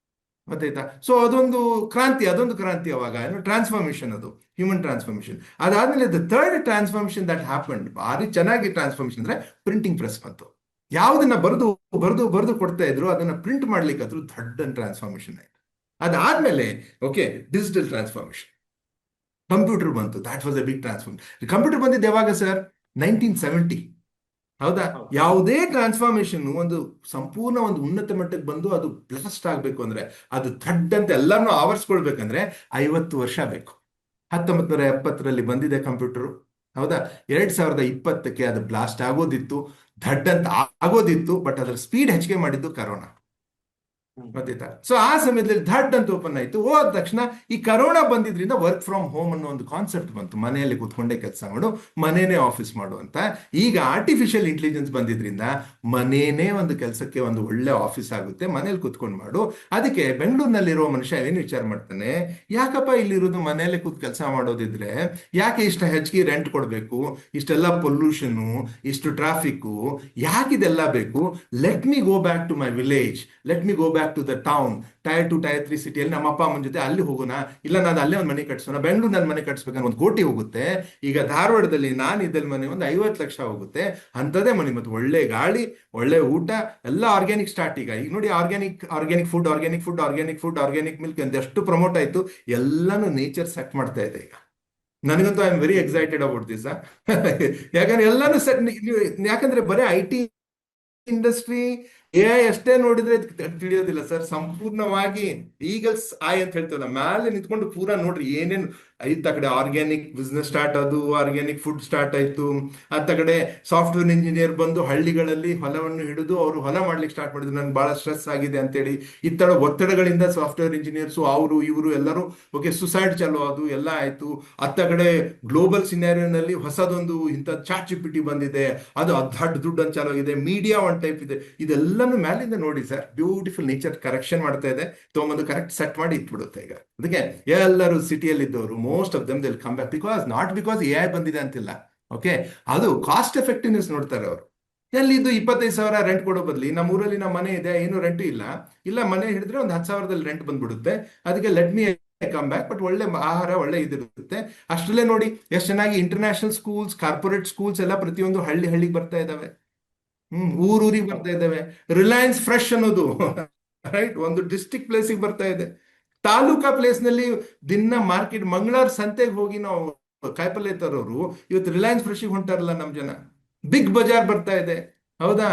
ಗೊತ್ತಾಯ್ತಾ? ಸೊ ಅದೊಂದು ಕ್ರಾಂತಿ ಅವಾಗ ಟ್ರಾನ್ಸ್ಫಾರ್ಮೇಶನ್, ಅದು ಹ್ಯೂಮನ್ ಟ್ರಾನ್ಸ್ಫಾರ್ಮೇಶನ್. ಅದಾದ್ಮೇಲೆ the third transformation that happened, ಭಾರಿ ಚೆನ್ನಾಗಿ ಟ್ರಾನ್ಸ್ಫಾರ್ಮೇಶನ್ ಅಂದ್ರೆ ಪ್ರಿಂಟಿಂಗ್ ಪ್ರೆಸ್ ಬಂತು. ಯಾವುದನ್ನ ಬರೆದು ಕೊಡ್ತಾ ಇದ್ರು, ಅದನ್ನ ಪ್ರಿಂಟ್ ಮಾಡ್ಲಿಕ್ಕೆ ಅದ್ರ ದೊಡ್ಡ ಟ್ರಾನ್ಸ್ಫಾರ್ಮೇಶನ್ ಆಯ್ತು. ಅದಾದ್ಮೇಲೆ ಓಕೆ, ಡಿಜಿಟಲ್ ಟ್ರಾನ್ಸ್ಫಾರ್ಮೇಶನ್, ಕಂಪ್ಯೂಟರ್ ಬಂತು. That was a big transformation. Computer ಬಂದಿದ್ದು ಯಾವಾಗ ಸರ್? 1970. ಹೌದಾ? ಯಾವುದೇ ಟ್ರಾನ್ಸ್ಫಾರ್ಮೇಶನ್ ಒಂದು ಸಂಪೂರ್ಣ ಒಂದು ಉನ್ನತ ಮಟ್ಟಕ್ಕೆ ಬಂದು ಅದು ಬ್ಲಾಸ್ಟ್ ಆಗ್ಬೇಕು ಅಂದ್ರೆ, ಅದು ಥಡ್ಡಂತೆ ಎಲ್ಲಾನು ಆವರಿಸ್ಕೊಳ್ಬೇಕಂದ್ರೆ 50 ವರ್ಷ ಬೇಕು. 1970ರಲ್ಲಿ ಬಂದಿದೆ ಕಂಪ್ಯೂಟರ್. ಹೌದಾ? 2020ಕ್ಕೆ ಅದು ಬ್ಲಾಸ್ಟ್ ಆಗೋದಿತ್ತು, ಥಡ್ಡಂತ ಆಗೋದಿತ್ತು. ಬಟ್ ಅದರ ಸ್ಪೀಡ್ ಹೆಚ್ಚಿಗೆ ಮಾಡಿದ್ದು ಕರೋನಾ. ಗೊತ್ತಾಯ್ತಾ? ಸೊ ಆ ಸಮಯದಲ್ಲಿ ಧಡ್ ಅಂತ ಓಪನ್ ಆಯ್ತು. ಹೋದ ತಕ್ಷಣ ಈ ಕರೋನಾ ಬಂದಿದ್ರಿಂದ ವರ್ಕ್ ಫ್ರಮ್ ಹೋಮ್ ಅನ್ನೋ ಒಂದು ಕಾನ್ಸೆಪ್ಟ್ ಬಂತು. ಮನೆಯಲ್ಲಿ ಕೂತ್ಕೊಂಡೇ ಕೆಲಸ ಮಾಡು, ಮನೇನೆ ಆಫೀಸ್ ಮಾಡು ಅಂತ. ಈಗ ಆರ್ಟಿಫಿಷಿಯಲ್ ಇಂಟೆಲಿಜೆನ್ಸ್ ಬಂದಿದ್ರಿಂದ ಮನೇನೆ ಒಂದು ಕೆಲಸಕ್ಕೆ ಒಂದು ಒಳ್ಳೆ ಆಫೀಸ್ ಆಗುತ್ತೆ, ಮನೇಲಿ ಕೂತ್ಕೊಂಡು ಮಾಡು. ಅದಕ್ಕೆ ಬೆಂಗಳೂರಿನಲ್ಲಿರೋ ಮನುಷ್ಯ ಏನು ವಿಚಾರ ಮಾಡ್ತಾನೆ, ಯಾಕಪ್ಪ ಇಲ್ಲಿರೋದು ಮನೆಯಲ್ಲೇ ಕೂತ್ ಕೆಲಸ ಮಾಡೋದಿದ್ರೆ ಯಾಕೆ ಇಷ್ಟ ಹೆಚ್ಚಿಗೆ ರೆಂಟ್ ಕೊಡಬೇಕು, ಇಷ್ಟೆಲ್ಲ ಪೊಲ್ಯೂಷನ್, ಇಷ್ಟು ಟ್ರಾಫಿಕ್, ಯಾಕಿದೆಲ್ಲ ಬೇಕು? Let me go back to my village, let me go back to the town, Tier 2 Tier 3 ಸಿಟಿಯಲ್ಲಿ ನಮ್ಮ ಅಪ್ಪ ಅಮ್ಮನ ಜೊತೆ ಅಲ್ಲಿ ಹೋಗೋಣ. ಇಲ್ಲ ನಾನು ಅಲ್ಲೇ ಒಂದು ಮನೆ ಕಟ್ಸೋಣ. ಬೆಂಗಳೂರು ನನ್ನ ಮನೆ ಕಟ್ಸ್ಬೇಕಂದ್ರೆ 1 ಕೋಟಿ ಹೋಗುತ್ತೆ. ಈಗ ಧಾರವಾಡದಲ್ಲಿ ನಾನು ಇದ್ದಲ್ಲಿ ಮನೆ ಒಂದು 50 ಲಕ್ಷ ಹೋಗುತ್ತೆ. ಅಂಥದ್ದೇ ಮನೆ, ಮತ್ತು ಒಳ್ಳೆ ಗಾಳಿ, ಒಳ್ಳೆ ಊಟ, ಎಲ್ಲ ಆರ್ಗ್ಯಾನಿಕ್ ಸ್ಟಾರ್ಟ್. ಈಗ ನೋಡಿ, ಆರ್ಗ್ಯಾನಿಕ್ ಆರ್ಗ್ಯಾನಿಕ್ ಮಿಲ್ಕ್ ಎಷ್ಟು ಪ್ರಮೋಟ್ ಆಯ್ತು. ಎಲ್ಲಾನು ನೇಚರ್ ಸೆಟ್ ಮಾಡ್ತಾ ಇದೆ ಈಗ. ನನಗಂತೂ I am very excited about this. ಯಾಕಂದ್ರೆ ಎಲ್ಲಾನು ಸೆಟ್. ಯಾಕಂದ್ರೆ ಬರೀ ಐ ಟಿ ಇಂಡಸ್ಟ್ರಿ ಎ ಅಷ್ಟೇ ನೋಡಿದ್ರೆ ತಿಳಿಯೋದಿಲ್ಲ ಸರ್. ಸಂಪೂರ್ಣವಾಗಿ ಈಗಲ್ಸ್ ಐ ಅಂತ ಹೇಳ್ತೇವಲ್ಲ, ಮೇಲೆ ನಿಂತ್ಕೊಂಡು ಪೂರಾ ನೋಡ್ರಿ ಏನೇನು ಇತ್ತ ಕಡೆ ಆರ್ಗ್ಯಾನಿಕ್ ಬಿಸ್ನೆಸ್ ಸ್ಟಾರ್ಟ್ ಅದು, ಆರ್ಗ್ಯಾನಿಕ್ ಫುಡ್ ಸ್ಟಾರ್ಟ್ ಆಯ್ತು. ಅತ್ತ ಕಡೆ ಸಾಫ್ಟ್ವೇರ್ ಇಂಜಿನಿಯರ್ ಬಂದು ಹಳ್ಳಿಗಳಲ್ಲಿ ಹೊಲವನ್ನು ಹಿಡಿದು ಅವರು ಹೊಲ ಮಾಡ್ಲಿಕ್ಕೆ ಸ್ಟಾರ್ಟ್ ಮಾಡಿದ್ರು. ನನ್ಗೆ ಬಹಳ ಸ್ಟ್ರೆಸ್ ಆಗಿದೆ ಅಂತೇಳಿ ಇತ್ತ ಒತ್ತಡಗಳಿಂದ ಸಾಫ್ಟ್ವೇರ್ ಇಂಜಿನಿಯರ್ಸು ಅವರು ಇವರು ಎಲ್ಲರೂ ಓಕೆ ಸುಸೈಡ್ ಚಾಲೂ ಅದು ಎಲ್ಲ ಆಯ್ತು. ಅತ್ತ ಕಡೆ ಗ್ಲೋಬಲ್ ಸಿನಾರಿಯೋನಲ್ಲಿ ಹೊಸದೊಂದು ಇಂಥ ಚಾಟ್ ಜಿಪಿಟಿ ಬಂದಿದೆ, ಅದು ದೊಡ್ಡ ದುಡ್ಡು ಅಂತ ಚಾಲೂ ಆಗಿದೆ. ಮೀಡಿಯಾ ಒನ್ ಟೈಪ್ ಇದೆ. ಇದೆಲ್ಲನೂ ಮ್ಯಾಲಿಂದ ನೋಡಿ ಸರ್, ಬ್ಯೂಟಿಫುಲ್ ನೇಚರ್ ಕರೆಕ್ಷನ್ ಮಾಡ್ತಾ ಇದೆ, ತೊಗೊಂಬಂದು ಕರೆಕ್ಟ್ ಸೆಟ್ ಮಾಡಿ ಇಟ್ಬಿಡುತ್ತೆ. ಈಗ ಅದಕ್ಕೆ ಎಲ್ಲರೂ ಸಿಟಿಯಲ್ಲಿ ಇದ್ದವರು most of them till come back, because not because A I ಬಂದಿದೆ ಅಂತಿಲ್ಲ. ಓಕೆ, ಅದು ಕಾಸ್ಟ್ ಎಫೆಕ್ಟಿವ್ನೆಸ್ ನೋಡ್ತಾರೆ ಅವರು. ಎಲ್ಲಿದ್ದು 25,000 ರೆಂಟ್ ಕೊಡೋ ಬದಲಿ ನಮ್ಮ ಊರಲ್ಲಿ ನಮ್ಮ ಮನೆ ಇದೆ, ಏನು ರೆಂಟ್ ಇಲ್ಲ, ಮನೆ ಹಿಡಿದ್ರೆ ಒಂದು 10,000ದಲ್ಲಿ ರೆಂಟ್ ಬಂದ್ಬಿಡುತ್ತೆ. ಅದಕ್ಕೆ let me come back, but ಒಳ್ಳೆ ಆಹಾರ ಒಳ್ಳೆ ಇದಿರುತ್ತೆ. ಅಷ್ಟರಲ್ಲೇ ನೋಡಿ ಎಷ್ಟು ಚೆನ್ನಾಗಿ ಇಂಟರ್ನ್ಯಾಷನಲ್ ಸ್ಕೂಲ್ಸ್, ಕಾರ್ಪೊರೇಟ್ ಸ್ಕೂಲ್ಸ್ ಎಲ್ಲ ಪ್ರತಿಯೊಂದು ಹಳ್ಳಿಗೆ ಬರ್ತಾ ಇದಾವೆ. ಊರೂರಿಗೆ ಬರ್ತಾ ಇದ್ದಾವೆ. ರಿಲಯನ್ಸ್ ಫ್ರೆಶ್ ಅನ್ನೋದು ರೈಟ್ ಒಂದು ಡಿಸ್ಟ್ರಿಕ್ಟ್ ಪ್ಲೇಸಿಗೆ ಬರ್ತಾ ಇದೆ. ತಾಲೂಕಾ ಪ್ಲೇಸ್ ನಲ್ಲಿ ದಿನ ಮಾರ್ಕೆಟ್ ಮಂಗಳವಾರ ಸಂತೆಗೆ ಹೋಗಿ ನಾವು ಕಾಯಿಪಲ್ಲೆ ತರೋರು ಇವತ್ತು ರಿಲಯನ್ಸ್ ಫ್ರೆಶಿಗೆ ಹೊಂಟಾರಲ್ಲ ನಮ್ಮ ಜನ. ಬಿಗ್ ಬಜಾರ್ ಬರ್ತಾ ಇದೆ, ಹೌದಾ?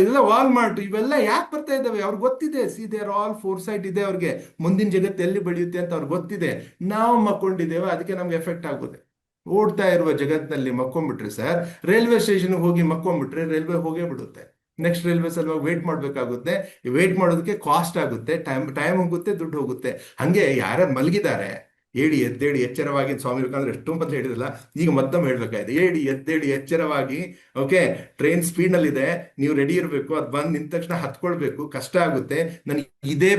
ಇಲ್ಲ ವಾಲ್ಮಾರ್ಟ್, ಇವೆಲ್ಲ ಯಾಕೆ ಬರ್ತಾ ಇದ್ದಾವೆ? ಅವ್ರಿಗೆ ಗೊತ್ತಿದೆ, C they are all four site ಇದೆ ಅವ್ರಿಗೆ, ಮುಂದಿನ ಜಗತ್ತು ಎಲ್ಲಿ ಬೆಳೆಯುತ್ತೆ ಅಂತ ಅವ್ರಿಗೆ ಗೊತ್ತಿದೆ. ನಾವು ಮಕ್ಕೊಂಡಿದ್ದೇವೆ, ಅದಕ್ಕೆ ನಮ್ಗೆ ಎಫೆಕ್ಟ್ ಆಗುತ್ತೆ. ಓಡ್ತಾ ಇರುವ ಜಗತ್ತಿನಲ್ಲಿ ಮಕ್ಕೊಂಡ್ಬಿಟ್ರೆ ಸರ್, ರೈಲ್ವೆ ಸ್ಟೇಷನ್ ಹೋಗಿ ಮಕ್ಕೊಂಡ್ಬಿಟ್ರೆ ರೈಲ್ವೆ ಹೋಗೇ ಬಿಡುತ್ತೆ. ನೆಕ್ಸ್ಟ್ ರೈಲ್ವೆ ಸಲುವಾಗಿ ವೇಟ್ ಮಾಡ್ಬೇಕಾಗುತ್ತೆ. ವೇಟ್ ಮಾಡೋದಕ್ಕೆ ಕಾಸ್ಟ್ ಆಗುತ್ತೆ, ಟೈಮ್ ಹೋಗುತ್ತೆ, ದುಡ್ಡು ಹೋಗುತ್ತೆ. ಹಂಗೆ ಯಾರ್ಯಾರು ಮಲಗಿದ್ದಾರೆ, ಏಡಿ ಎದ್ದೇಳಿ ಎಚ್ಚರವಾಗಿ, ಸ್ವಾಮಿ ವಿವೇಕಾನಂದರು ಎಷ್ಟೋ ಮೊದಲು ಹೇಳಿದ್ರಲ್ಲ, ಈಗ ಮತ್ತೊಮ್ಮೆ ಹೇಳ್ಬೇಕಾಗಿದೆ, ಏಡಿ ಎದ್ದೇಳಿ ಎಚ್ಚರವಾಗಿ. ಓಕೆ, ಟ್ರೈನ್ ಸ್ಪೀಡ್ ನಲ್ಲಿ ಇದೆ, ನೀವು ರೆಡಿ ಇರಬೇಕು. ಅದು ಬಂದು ನಿಂತ ತಕ್ಷಣ ಹತ್ಕೊಳ್ಬೇಕು, ಕಷ್ಟ ಆಗುತ್ತೆ. ನನಗೆ ಇದೇ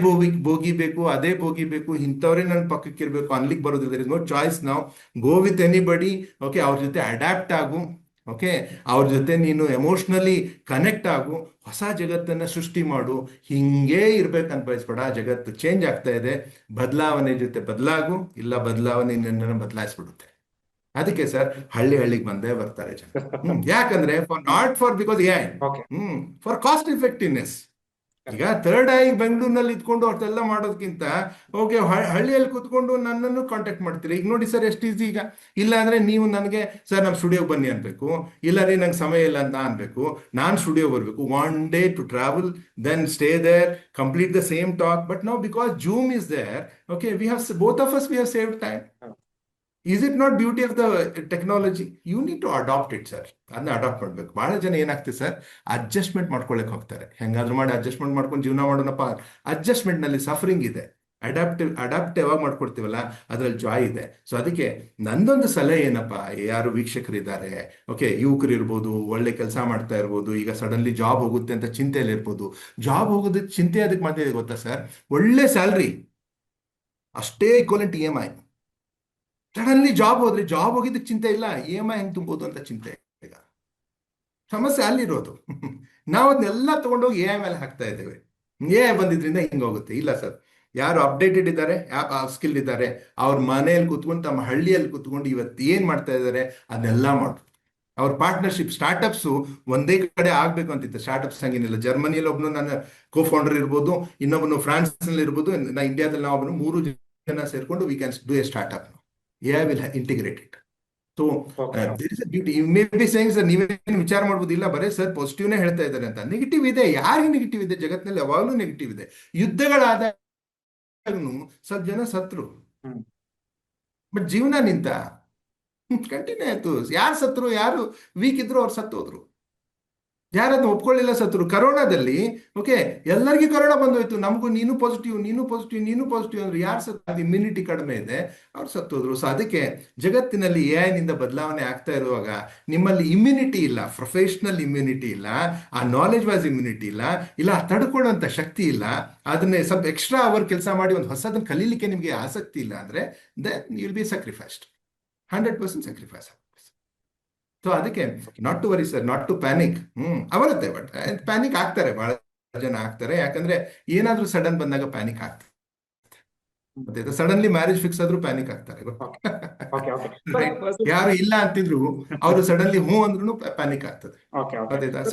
ಬೋಗಿ ಬೇಕು, ಅದೇ ಬೋಗಿ ಬೇಕು, ಇಂಥವ್ರೇ ನನ್ನ ಪಕ್ಕಕ್ಕೆ ಇರಬೇಕು ಅನ್ಲಿಕ್ಕೆ ಬರೋದಿಲ್ಲ. ನೋ ಚಾಯ್ಸ್, ನಾವು ಗೋ ವಿತ್ ಎನಿಬಡಿ. ಓಕೆ, ಅವ್ರ ಜೊತೆ ಅಡ್ಯಾಪ್ಟ್ ಆಗು. ಓಕೆ, ಅವ್ರ ಜೊತೆ ನೀನು ಎಮೋಷ್ನಲಿ ಕನೆಕ್ಟ್ ಆಗು, ಹೊಸ ಜಗತ್ತನ್ನ ಸೃಷ್ಟಿ ಮಾಡು. ಹಿಂಗೇ ಇರ್ಬೇಕಂತ ಬಯಸ್ಬೇಡ. ಜಗತ್ತು ಚೇಂಜ್ ಆಗ್ತಾ ಇದೆ, ಬದಲಾವಣೆ ಜೊತೆ ಬದಲಾಗು, ಇಲ್ಲ ಬದಲಾವಣೆ ನಿನ್ನನ್ನು ಬದಲಾಯಿಸ್ಬಿಡುತ್ತೆ. ಅದಕ್ಕೆ ಸರ್ ಹಳ್ಳಿಗೆ ಬಂದೇ ಬರ್ತಾರೆ ಜನ. ಯಾಕಂದ್ರೆ not for because A I, for cost effectiveness. ಈಗ ಥರ್ಡ್ ಐ ಬೆಂಗಳೂರಿನಲ್ಲಿ ಇದ್ಕೊಂಡು ಅವ್ರದ್ದೆಲ್ಲ ಮಾಡೋದಕ್ಕಿಂತ ಓಕೆ ಹಳ್ಳಿಯಲ್ಲಿ ಕೂತ್ಕೊಂಡು ನನ್ನನ್ನು ಕಾಂಟ್ಯಾಕ್ಟ್ ಮಾಡ್ತೀರಿ. ಈಗ ನೋಡಿ ಸರ್ ಎಷ್ಟು ಈಸಿ. ಈಗ ಇಲ್ಲ ಅಂದ್ರೆ ನೀವು ನನಗೆ ಸರ್ ನಮ್ಮ ಸ್ಟುಡಿಯೋಗೆ ಬನ್ನಿ ಅನ್ಬೇಕು, ಇಲ್ಲ ರೀ ನಂಗೆ ಸಮಯ ಇಲ್ಲ ಅಂತ ಅನ್ಬೇಕು, ನಾನು ಸ್ಟುಡಿಯೋ ಬರಬೇಕು, 1 day to travel, then stay there, complete the same talk. But now because Zoom is there, okay, we have both of us we have saved time. Is it not beauty of the technology? You need to adapt it sir. ಅದನ್ನ adapt ಮಾಡ್ಬೇಕು. ಬಹಳ ಜನ ಏನಾಗ್ತದೆ sir, adjustment ಮಾಡ್ಕೊಳಕ್ ಹೋಗ್ತಾರೆ. ಹೆಂಗಾದ್ರೂ ಮಾಡಿ adjustment ಮಾಡ್ಕೊಂಡು ಜೀವನ ಮಾಡೋಣಪ್ಪ. ಅಡ್ಜಸ್ಟ್ಮೆಂಟ್ ನಲ್ಲಿ ಸಫರಿಂಗ್ ಇದೆ. ಅಡಾಪ್ಟ್ ಯಾವಾಗ ಮಾಡ್ಕೊಡ್ತೀವಲ್ಲ ಅದ್ರಲ್ಲಿ ಜಾಯ್ ಇದೆ. ಸೊ ಅದಕ್ಕೆ ನಂದೊಂದು ಸಲಹೆ ಏನಪ್ಪಾ, ಯಾರು ವೀಕ್ಷಕರಿದ್ದಾರೆ, ಓಕೆ, ಯುವಕರು ಇರ್ಬೋದು, ಒಳ್ಳೆ ಕೆಲಸ ಮಾಡ್ತಾ ಇರ್ಬೋದು, ಈಗ ಸಡನ್ಲಿ ಜಾಬ್ ಹೋಗುತ್ತೆ ಅಂತ ಚಿಂತೆಯಲ್ಲಿ ಇರ್ಬೋದು. ಜಾಬ್ ಹೋಗೋದಕ್ಕೆ ಚಿಂತೆ ಅದಕ್ಕೆ ಮಾತಾಡಿದೆ ಗೊತ್ತಾ ಸರ್? ಒಳ್ಳೆ ಸ್ಯಾಲ್ರಿ, ಅಷ್ಟೇ ಈಕ್ವಲೆಂಟ್ EMI. ಸಡನ್ಲಿ ಜಾಬ್ ಹೋಗಿದ್ದಕ್ಕೆ ಚಿಂತೆ ಇಲ್ಲ, EMI ಹೆಂಗ್ ತುಂಬೋದು ಅಂತ ಚಿಂತೆ. ಈಗ ಸಮಸ್ಯೆ ಅಲ್ಲಿರೋದು. ನಾವು ಅದನ್ನೆಲ್ಲ ತಗೊಂಡೋಗಿ AI ಮೇಲೆ ಹಾಕ್ತಾ ಇದ್ದೇವೆ. AI ಬಂದಿದ್ರಿಂದ ಹಿಂಗೋಗುತ್ತೆ. ಇಲ್ಲ ಸರ್, ಯಾರು ಅಪ್ಡೇಟೆಡ್ ಇದ್ದಾರೆ, ಸ್ಕಿಲ್ ಇದ್ದಾರೆ, ಅವ್ರ ಮನೆಯಲ್ಲಿ ಕೂತ್ಕೊಂಡು ತಮ್ಮ ಹಳ್ಳಿಯಲ್ಲಿ ಕೂತ್ಕೊಂಡು ಇವತ್ತು ಏನ್ ಮಾಡ್ತಾ ಇದ್ದಾರೆ ಅದನ್ನೆಲ್ಲ ಮಾಡು. ಅವ್ರ ಪಾರ್ಟ್ನರ್ಶಿಪ್ ಸ್ಟಾರ್ಟ್ಅಪ್ಸು ಒಂದೇ ಕಡೆ ಆಗ್ಬೇಕು ಅಂತಿತ್ತು. ಸ್ಟಾರ್ಟ್ಅಪ್ಸ್ ಹಂಗೇನಿಲ್ಲ. ಜರ್ಮನಿಯಲ್ಲಿ ಒಬ್ನು ನನ್ನ ಕೋ-ಫೌಂಡರ್ ಇರ್ಬೋದು, ಇನ್ನೊಬ್ಬನು ಫ್ರಾನ್ಸ್ ನಲ್ಲಿ ಇರ್ಬೋದು, ಇಂಡಿಯಾದಲ್ಲಿ ನಾವು 3 ಜನ ಸೇರ್ಕೊಂಡು we can do A startup. AI will integrate it. So there is a beauty. You may be saying sir, ನೀವೇನು ವಿಚಾರ ಮಾಡ್ಬೋದು, ಇಲ್ಲ ಬರೇ ಸರ್ ಪಾಸಿಟಿವ್ನೇ ಹೇಳ್ತಾ ಇದ್ದಾರೆ ಅಂತ. ನೆಗೆಟಿವ್ ಇದೆ, ಯಾರಿಗೆ ನೆಗೆಟಿವ್ ಇದೆ? ಜಗತ್ತಿನಲ್ಲಿ ಯಾವಾಗಲೂ ನೆಗೆಟಿವ್ ಇದೆ. ಯುದ್ಧಗಳಾದಾಗನು ಸ್ವಲ್ಪ ಜನ ಸತ್ರು, ಬಟ್ ಜೀವನ ನಿಂತ ಕಂಟಿನ್ಯೂ ಆಯ್ತು. ಯಾರು ಸತ್ರು, ಯಾರು ವೀಕ್ ಇದ್ರು ಅವ್ರು ಸತ್ತು ಹೋದ್ರು, ಯಾರನ್ನು ಒಪ್ಕೊಳ್ಳಿಲ್ಲ ಸತ್ರು. ಕರೋನಾದಲ್ಲಿ ಓಕೆ ಎಲ್ಲರಿಗೂ ಕರೋನಾ ಬಂದೋಯ್ತು, ನಮಗೂ ನೀನು ಪಾಸಿಟಿವ್ ಅಂದ್ರೆ ಯಾರು ಸತ್ತು? ಇಮ್ಯುನಿಟಿ ಕಡಿಮೆ ಇದೆ, ಅವ್ರು ಸತ್ತೋದ್ರು. ಸೊ ಅದಕ್ಕೆ ಜಗತ್ತಿನಲ್ಲಿ AI ನಿಂದ ಬದಲಾವಣೆ ಆಗ್ತಾ ಇರುವಾಗ ನಿಮ್ಮಲ್ಲಿ ಇಮ್ಯುನಿಟಿ ಇಲ್ಲ, ಪ್ರೊಫೆಷನಲ್ ಇಮ್ಯುನಿಟಿ ಇಲ್ಲ, ಆ ನಾಲೆಜ್ ವೈಸ್ ಇಮ್ಯುನಿಟಿ ಇಲ್ಲ ತಡ್ಕೊಳ್ಳುವಂತ ಶಕ್ತಿ ಇಲ್ಲ, ಅದನ್ನೇ ಸ್ವಲ್ಪ ಎಕ್ಸ್ಟ್ರಾ ಅವರ್ ಕೆಲಸ ಮಾಡಿ ಒಂದು ಹೊಸದನ್ನು ಕಲೀಲಿಕ್ಕೆ ನಿಮಗೆ ಆಸಕ್ತಿ ಇಲ್ಲ ಅಂದ್ರೆ then you will be sacrificed. 100% sacrifice. So ಅದಕ್ಕೆ not to worry sir, not to panic. ಅವರತ್ತೆ, ಬಟ್ ಪ್ಯಾನಿಕ್ ಆಗ್ತಾರೆ, ಬಹಳ ಜನ ಆಗ್ತಾರೆ. ಯಾಕಂದ್ರೆ ಏನಾದ್ರೂ ಸಡನ್ ಬಂದಾಗ ಪ್ಯಾನಿಕ್ ಆಗ್ತಾರೆ. ಮತ್ತೆ ಸಡನ್ಲಿ ಮ್ಯಾರೇಜ್ ಫಿಕ್ಸ್ ಆದ್ರೂ ಪ್ಯಾನಿಕ್ ಆಗ್ತಾರೆ. ಯಾರು ಇಲ್ಲ ಅಂತಿದ್ರು ಅವರು ಸಡನ್ಲಿ ಅಂದ್ರೂ ಪ್ಯಾನಿಕ್ ಆಗ್ತದೆ.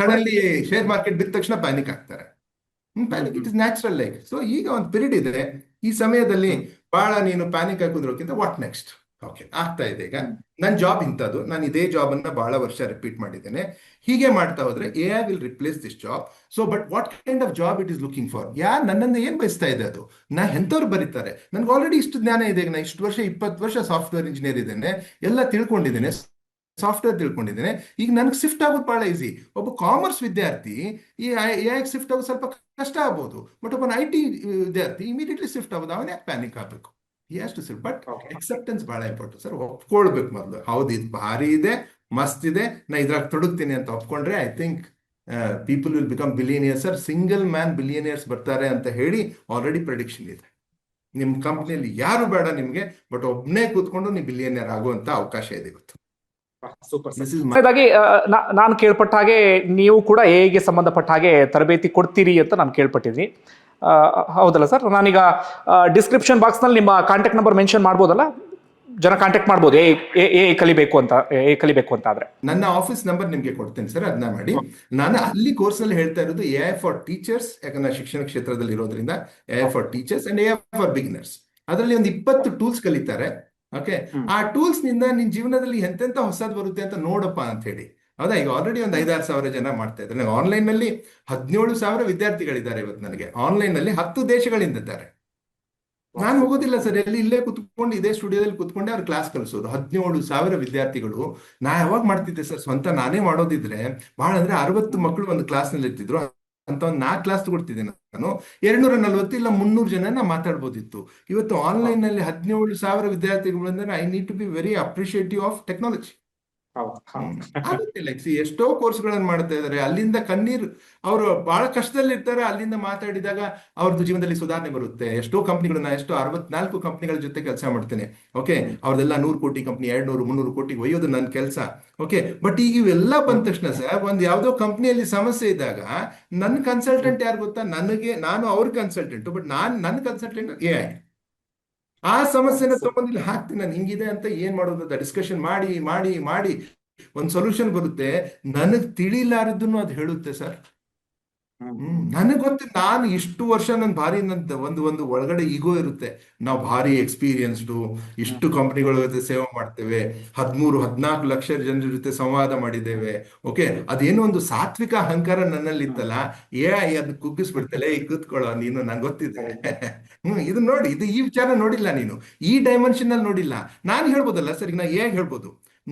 ಸಡನ್ಲಿ ಶೇರ್ ಮಾರ್ಕೆಟ್ ಬಿದ್ದ ತಕ್ಷಣ ಪ್ಯಾನಿಕ್ ಆಗ್ತಾರೆ. Panic it is natural like. So ಈಗ ಒಂದು ಪೀರಿಯಡ್ ಇದೆ, ಈ ಸಮಯದಲ್ಲಿ ಬಹಳ ನೀನು ಪ್ಯಾನಿಕ್ ಹಾಕಿದ್ರೋಕ್ಕಿಂತ ವಾಟ್ ನೆಕ್ಸ್ಟ್, ಓಕೆ, ಆಗ್ತಾ ಇದೆ ಈಗ. ನನ್ನ ಜಾಬ್ ಇಂಥದ್ದು, ನಾನು ಇದೇ ಜಾಬ್ ಅನ್ನ ಬಹಳ ವರ್ಷ ರಿಪೀಟ್ ಮಾಡಿದ್ದೇನೆ. ಹೀಗೆ ಮಾಡ್ತಾ ಹೋದ್ರೆ A I will replace this job. So but what kind of job it is looking for? ನನ್ನನ್ನು ಏನ್ ಬಯಸ್ತಾ ಇದೆ ಅದು? ಎಂಥವ್ರು ಬರೀತಾರೆ? ನನ್ಗೆ ಆಲ್ರೆಡಿ ಇಷ್ಟು ಜ್ಞಾನ ಇದೆ, ನಾ ಇಷ್ಟು ವರ್ಷ 20 ವರ್ಷ ಸಾಫ್ಟ್ವೇರ್ ಇಂಜಿನಿಯರ್ ಇದ್ದೇನೆ, ಎಲ್ಲ ತಿಳ್ಕೊಂಡಿದ್ದೇನೆ, ಸಾಫ್ಟ್ವೇರ್ ತಿಳ್ಕೊಂಡಿದ್ದೇನೆ. ಈಗ ನನಗೆ ಶಿಫ್ಟ್ ಆಗೋದು ಬಹಳ ಈಸಿ. ಒಬ್ಬ ಕಾಮರ್ಸ್ ವಿದ್ಯಾರ್ಥಿ ಈ ಎ ಐ ಶಿಫ್ಟ್ ಆಗೋದು ಸ್ವಲ್ಪ ಕಷ್ಟ ಆಗ್ಬೋದು, ಬಟ್ ಒಬ್ಬ ಐ ಟಿ ವಿದ್ಯಾರ್ಥಿ ಇಮಿಡಿಯೇಟ್ಲಿ ಶಿಫ್ಟ್ ಆಗೋದು, ಅವನೇ ಪ್ಯಾನಿಕ್ ಆಗಬೇಕು. ಎಷ್ಟು ಸರ್, ಬಟ್ ಎಕ್ಸೆಪ್ಟೆನ್ಸ್ ಬಹಳ ಇಂಪಾರ್ಟೆಂಟ್ ಸರ್. ಒಪ್ಕೊಳ್ಬೇಕು ಮೊದಲು, ಹೌದು ಇದು ಭಾರಿ ಇದೆ, ಮಸ್ತ್ ಇದೆ, ನಾ ಇದ್ರಾಗ ತೊಡಗ್ತೀನಿ ಅಂತ ಒಪ್ಕೊಂಡ್ರೆ I think people will become billionaires sir. Single man billionaires ಬರ್ತಾರೆ ಅಂತ ಹೇಳಿ ಆಲ್ರೆಡಿ ಪ್ರೆಡಿಕ್ಷನ್ ಇದೆ. ನಿಮ್ಮ ಕಂಪ್ನಿಯಲ್ಲಿ ಯಾರು ಬೇಡ ನಿಮ್ಗೆ, ಬಟ್ ಒಬ್ಬನೇ ಕೂತ್ಕೊಂಡು ನೀವು ಬಿಲಿಯನಿಯರ್ ಆಗುವಂತ ಅವಕಾಶ ಇದೆ ಇವತ್ತು. ಹಾಗಾಗಿ ನಾನು ಕೇಳ್ಪಟ್ಟ ಹಾಗೆ ನೀವು ಕೂಡ ಎಗೆ ಸಂಬಂಧಪಟ್ಟ ಹಾಗೆ ತರಬೇತಿ ಕೊಡ್ತೀರಿ ಅಂತ ನಾನು ಕೇಳ್ಪಟ್ಟಿದ್ದೀನಿ. ಹೌದಲ್ಲ ಸರ್? ನಾನೀಗ ಡಿಸ್ಕ್ರಿಪ್ಷನ್ ಬಾಕ್ಸ್ನಲ್ಲಿ ನಿಮ್ಮ ಕಾಂಟ್ಯಾಕ್ಟ್ ನಂಬರ್ ಮೆನ್ಷನ್ ಮಾಡ್ಬೋದಲ್ಲ, ಜನ ಕಾಂಟ್ಯಾಕ್ಟ್ ಮಾಡ್ಬೋದು ಎ ಕಲಿಬೇಕು ಅಂತ ಆದ್ರೆ. ನನ್ನ ಆಫೀಸ್ ನಂಬರ್ ನಿಮ್ಗೆ ಕೊಡ್ತೇನೆ ಸರ್, ಅದನ್ನ ಮಾಡಿ. ನಾನು ಅಲ್ಲಿ ಕೋರ್ಸ್ ನಲ್ಲಿ ಹೇಳ್ತಾ ಇರೋದು ಎ ಐ ಫಾರ್ ಟೀಚರ್ಸ್, ಯಾಕಂದ್ರೆ ಶಿಕ್ಷಣ ಕ್ಷೇತ್ರದಲ್ಲಿ ಇರೋದ್ರಿಂದ A I for teachers and A I for beginners. ಅದರಲ್ಲಿ ಒಂದು 20 ಟೂಲ್ಸ್ ಕಲಿತಾರೆ. ಓಕೆ, ಆ ಟೂಲ್ಸ್ ನಿಂದ ನಿನ್ ಜೀವನದಲ್ಲಿ ಎಂತೆಂತ ಹೊಸದ್ ಬರುತ್ತೆ ಅಂತ ನೋಡಪ್ಪ ಅಂತ ಹೇಳಿ. ಹೌದಾ? ಈಗ ಆಲ್ರೆಡಿ ಒಂದು 5-6 ಸಾವಿರ ಜನ ಮಾಡ್ತಾ ಇದ್ದಾರೆ. ಆನ್ಲೈನ್ ನಲ್ಲಿ 17,000 ವಿದ್ಯಾರ್ಥಿಗಳಿದ್ದಾರೆ ಇವತ್ತು. ನನಗೆ ಆನ್ಲೈನ್ ನಲ್ಲಿ 10 ದೇಶಗಳಿಂದ ಇದ್ದಾರೆ. ನಾನು ಹೋಗೋದಿಲ್ಲ ಸರ್, ಇಲ್ಲೇ ಕುತ್ಕೊಂಡು ಇದೇ ಸ್ಟುಡಿಯೋದಲ್ಲಿ ಕುತ್ಕೊಂಡೆ ಅವ್ರು ಕ್ಲಾಸ್ ಕಲಿಸೋದು. 17,000 ವಿದ್ಯಾರ್ಥಿಗಳು. ನಾ ಯಾವಾಗ ಮಾಡ್ತಿದ್ದೆ ಸರ್, ಸ್ವಂತ ನಾನೇ ಮಾಡೋದಿದ್ರೆ ಬಹಳ ಅಂದ್ರೆ 60 ಮಕ್ಕಳು ಒಂದು ಕ್ಲಾಸ್ ನಲ್ಲಿ ಇರ್ತಿದ್ರು ಅಂತ. ಒಂದು 4 ಕ್ಲಾಸ್ ತಗೊಳ್ತಿದ್ದೆ ನಾನು. 240 ಇಲ್ಲ 300 ಜನ ಮಾತಾಡ್ಬೋದಿತ್ತು. ಇವತ್ತು ಆನ್ಲೈನ್ ನಲ್ಲಿ 17,000 ವಿದ್ಯಾರ್ಥಿಗಳು ಅಂದ್ರೆ I need to be very appreciative of technology. ಎಷ್ಟೋ ಕೋರ್ಸ್ಗಳನ್ನು ಮಾಡ್ತಾ ಇದಾರೆ, ಅಲ್ಲಿಂದ ಕಣ್ಣೀರು, ಅವರು ಬಹಳ ಕಷ್ಟದಲ್ಲಿ ಇರ್ತಾರೆ, ಅಲ್ಲಿಂದ ಮಾತಾಡಿದಾಗ ಅವ್ರದ್ದು ಜೀವನದಲ್ಲಿ ಸುಧಾರಣೆ ಬರುತ್ತೆ. ಎಷ್ಟೋ ಕಂಪ್ನಿಗಳನ್ನ, ಎಷ್ಟೋ 64 ಕಂಪ್ನಿಗಳ ಜೊತೆ ಕೆಲಸ ಮಾಡ್ತೇನೆ. ಓಕೆ, ಅವ್ರದೆಲ್ಲ 100 ಕೋಟಿ ಕಂಪ್ನಿ, 200, 300 ಕೋಟಿಗೆ ಒಯ್ಯೋದು ನನ್ನ ಕೆಲಸ. ಓಕೆ, ಬಟ್ ಈಗ ಇವೆಲ್ಲ ಬಂದ ತಕ್ಷಣ ಸರ್, ಒಂದು ಯಾವ್ದೋ ಕಂಪ್ನಿಯಲ್ಲಿ ಸಮಸ್ಯೆ ಇದ್ದಾಗ ನನ್ನ ಕನ್ಸಲ್ಟೆಂಟ್ ಯಾರು ಗೊತ್ತಾ? ನಾನು ಅವ್ರ ಕನ್ಸಲ್ಟೆಂಟ್, ಬಟ್ ನನ್ನ ಕನ್ಸಲ್ಟೆಂಟ್ ಎ ಐ. ಆ ಸಮಸ್ಯೆನ ತಗೊಂಡಿಲ್ಲಿ ಹಾಕ್ತೀನಿ ನಾನು, ಹಿಂಗಿದೆ ಅಂತ ಏನ್ ಮಾಡೋದು ಅಂತ ಡಿಸ್ಕಷನ್ ಮಾಡಿ ಮಾಡಿ ಮಾಡಿ ಒಂದು ಸೊಲ್ಯೂಷನ್ ಬರುತ್ತೆ. ನನಗ್ ತಿಳಿಲಾರದನ್ನು ಅದು ಹೇಳುತ್ತೆ ಸರ್. ನನಗೆ ಗೊತ್ತು, ನಾನು ಇಷ್ಟು ವರ್ಷ ನನ್ ಭಾರಿ ಒಂದು ಒಳಗಡೆ ಈಗೋ ಇರುತ್ತೆ. ನಾವು ಭಾರಿ ಎಕ್ಸ್ಪೀರಿಯನ್ಸ್ಡು, ಇಷ್ಟು ಕಂಪ್ನಿಗಳ ಜೊತೆ ಸೇವೆ ಮಾಡ್ತೇವೆ, 13-14 ಲಕ್ಷ ಜನರ ಜೊತೆ ಸಂವಾದ ಮಾಡಿದ್ದೇವೆ. ಓಕೆ, ಅದೇನೋ ಒಂದು ಸಾತ್ವಿಕ ಅಹಂಕಾರ ನನ್ನಲ್ಲಿ ಇತ್ತಲ್ಲ, ಅದನ್ನ ಕುಗ್ಗಿಸ್ಬಿಡ್ತಲ್ಲ, ಈ ಕೂತ್ಕೊಳ್ಳೋ ನೀನು, ನಂಗೆ ಗೊತ್ತಿದೆ. ಇದು ನೋಡಿ, ಈ ವಿಚಾರ ನೋಡಿಲ್ಲ ನೀನು, ಈ ಡೈಮೆನ್ಷನ್ ಅಲ್ಲಿ ನೋಡಿಲ್ಲ. ನಾನು ಹೇಳ್ಬೋದಲ್ಲ ಸರ್, ಈಗ ನಾ ಹೇಳ್ಬೋದು,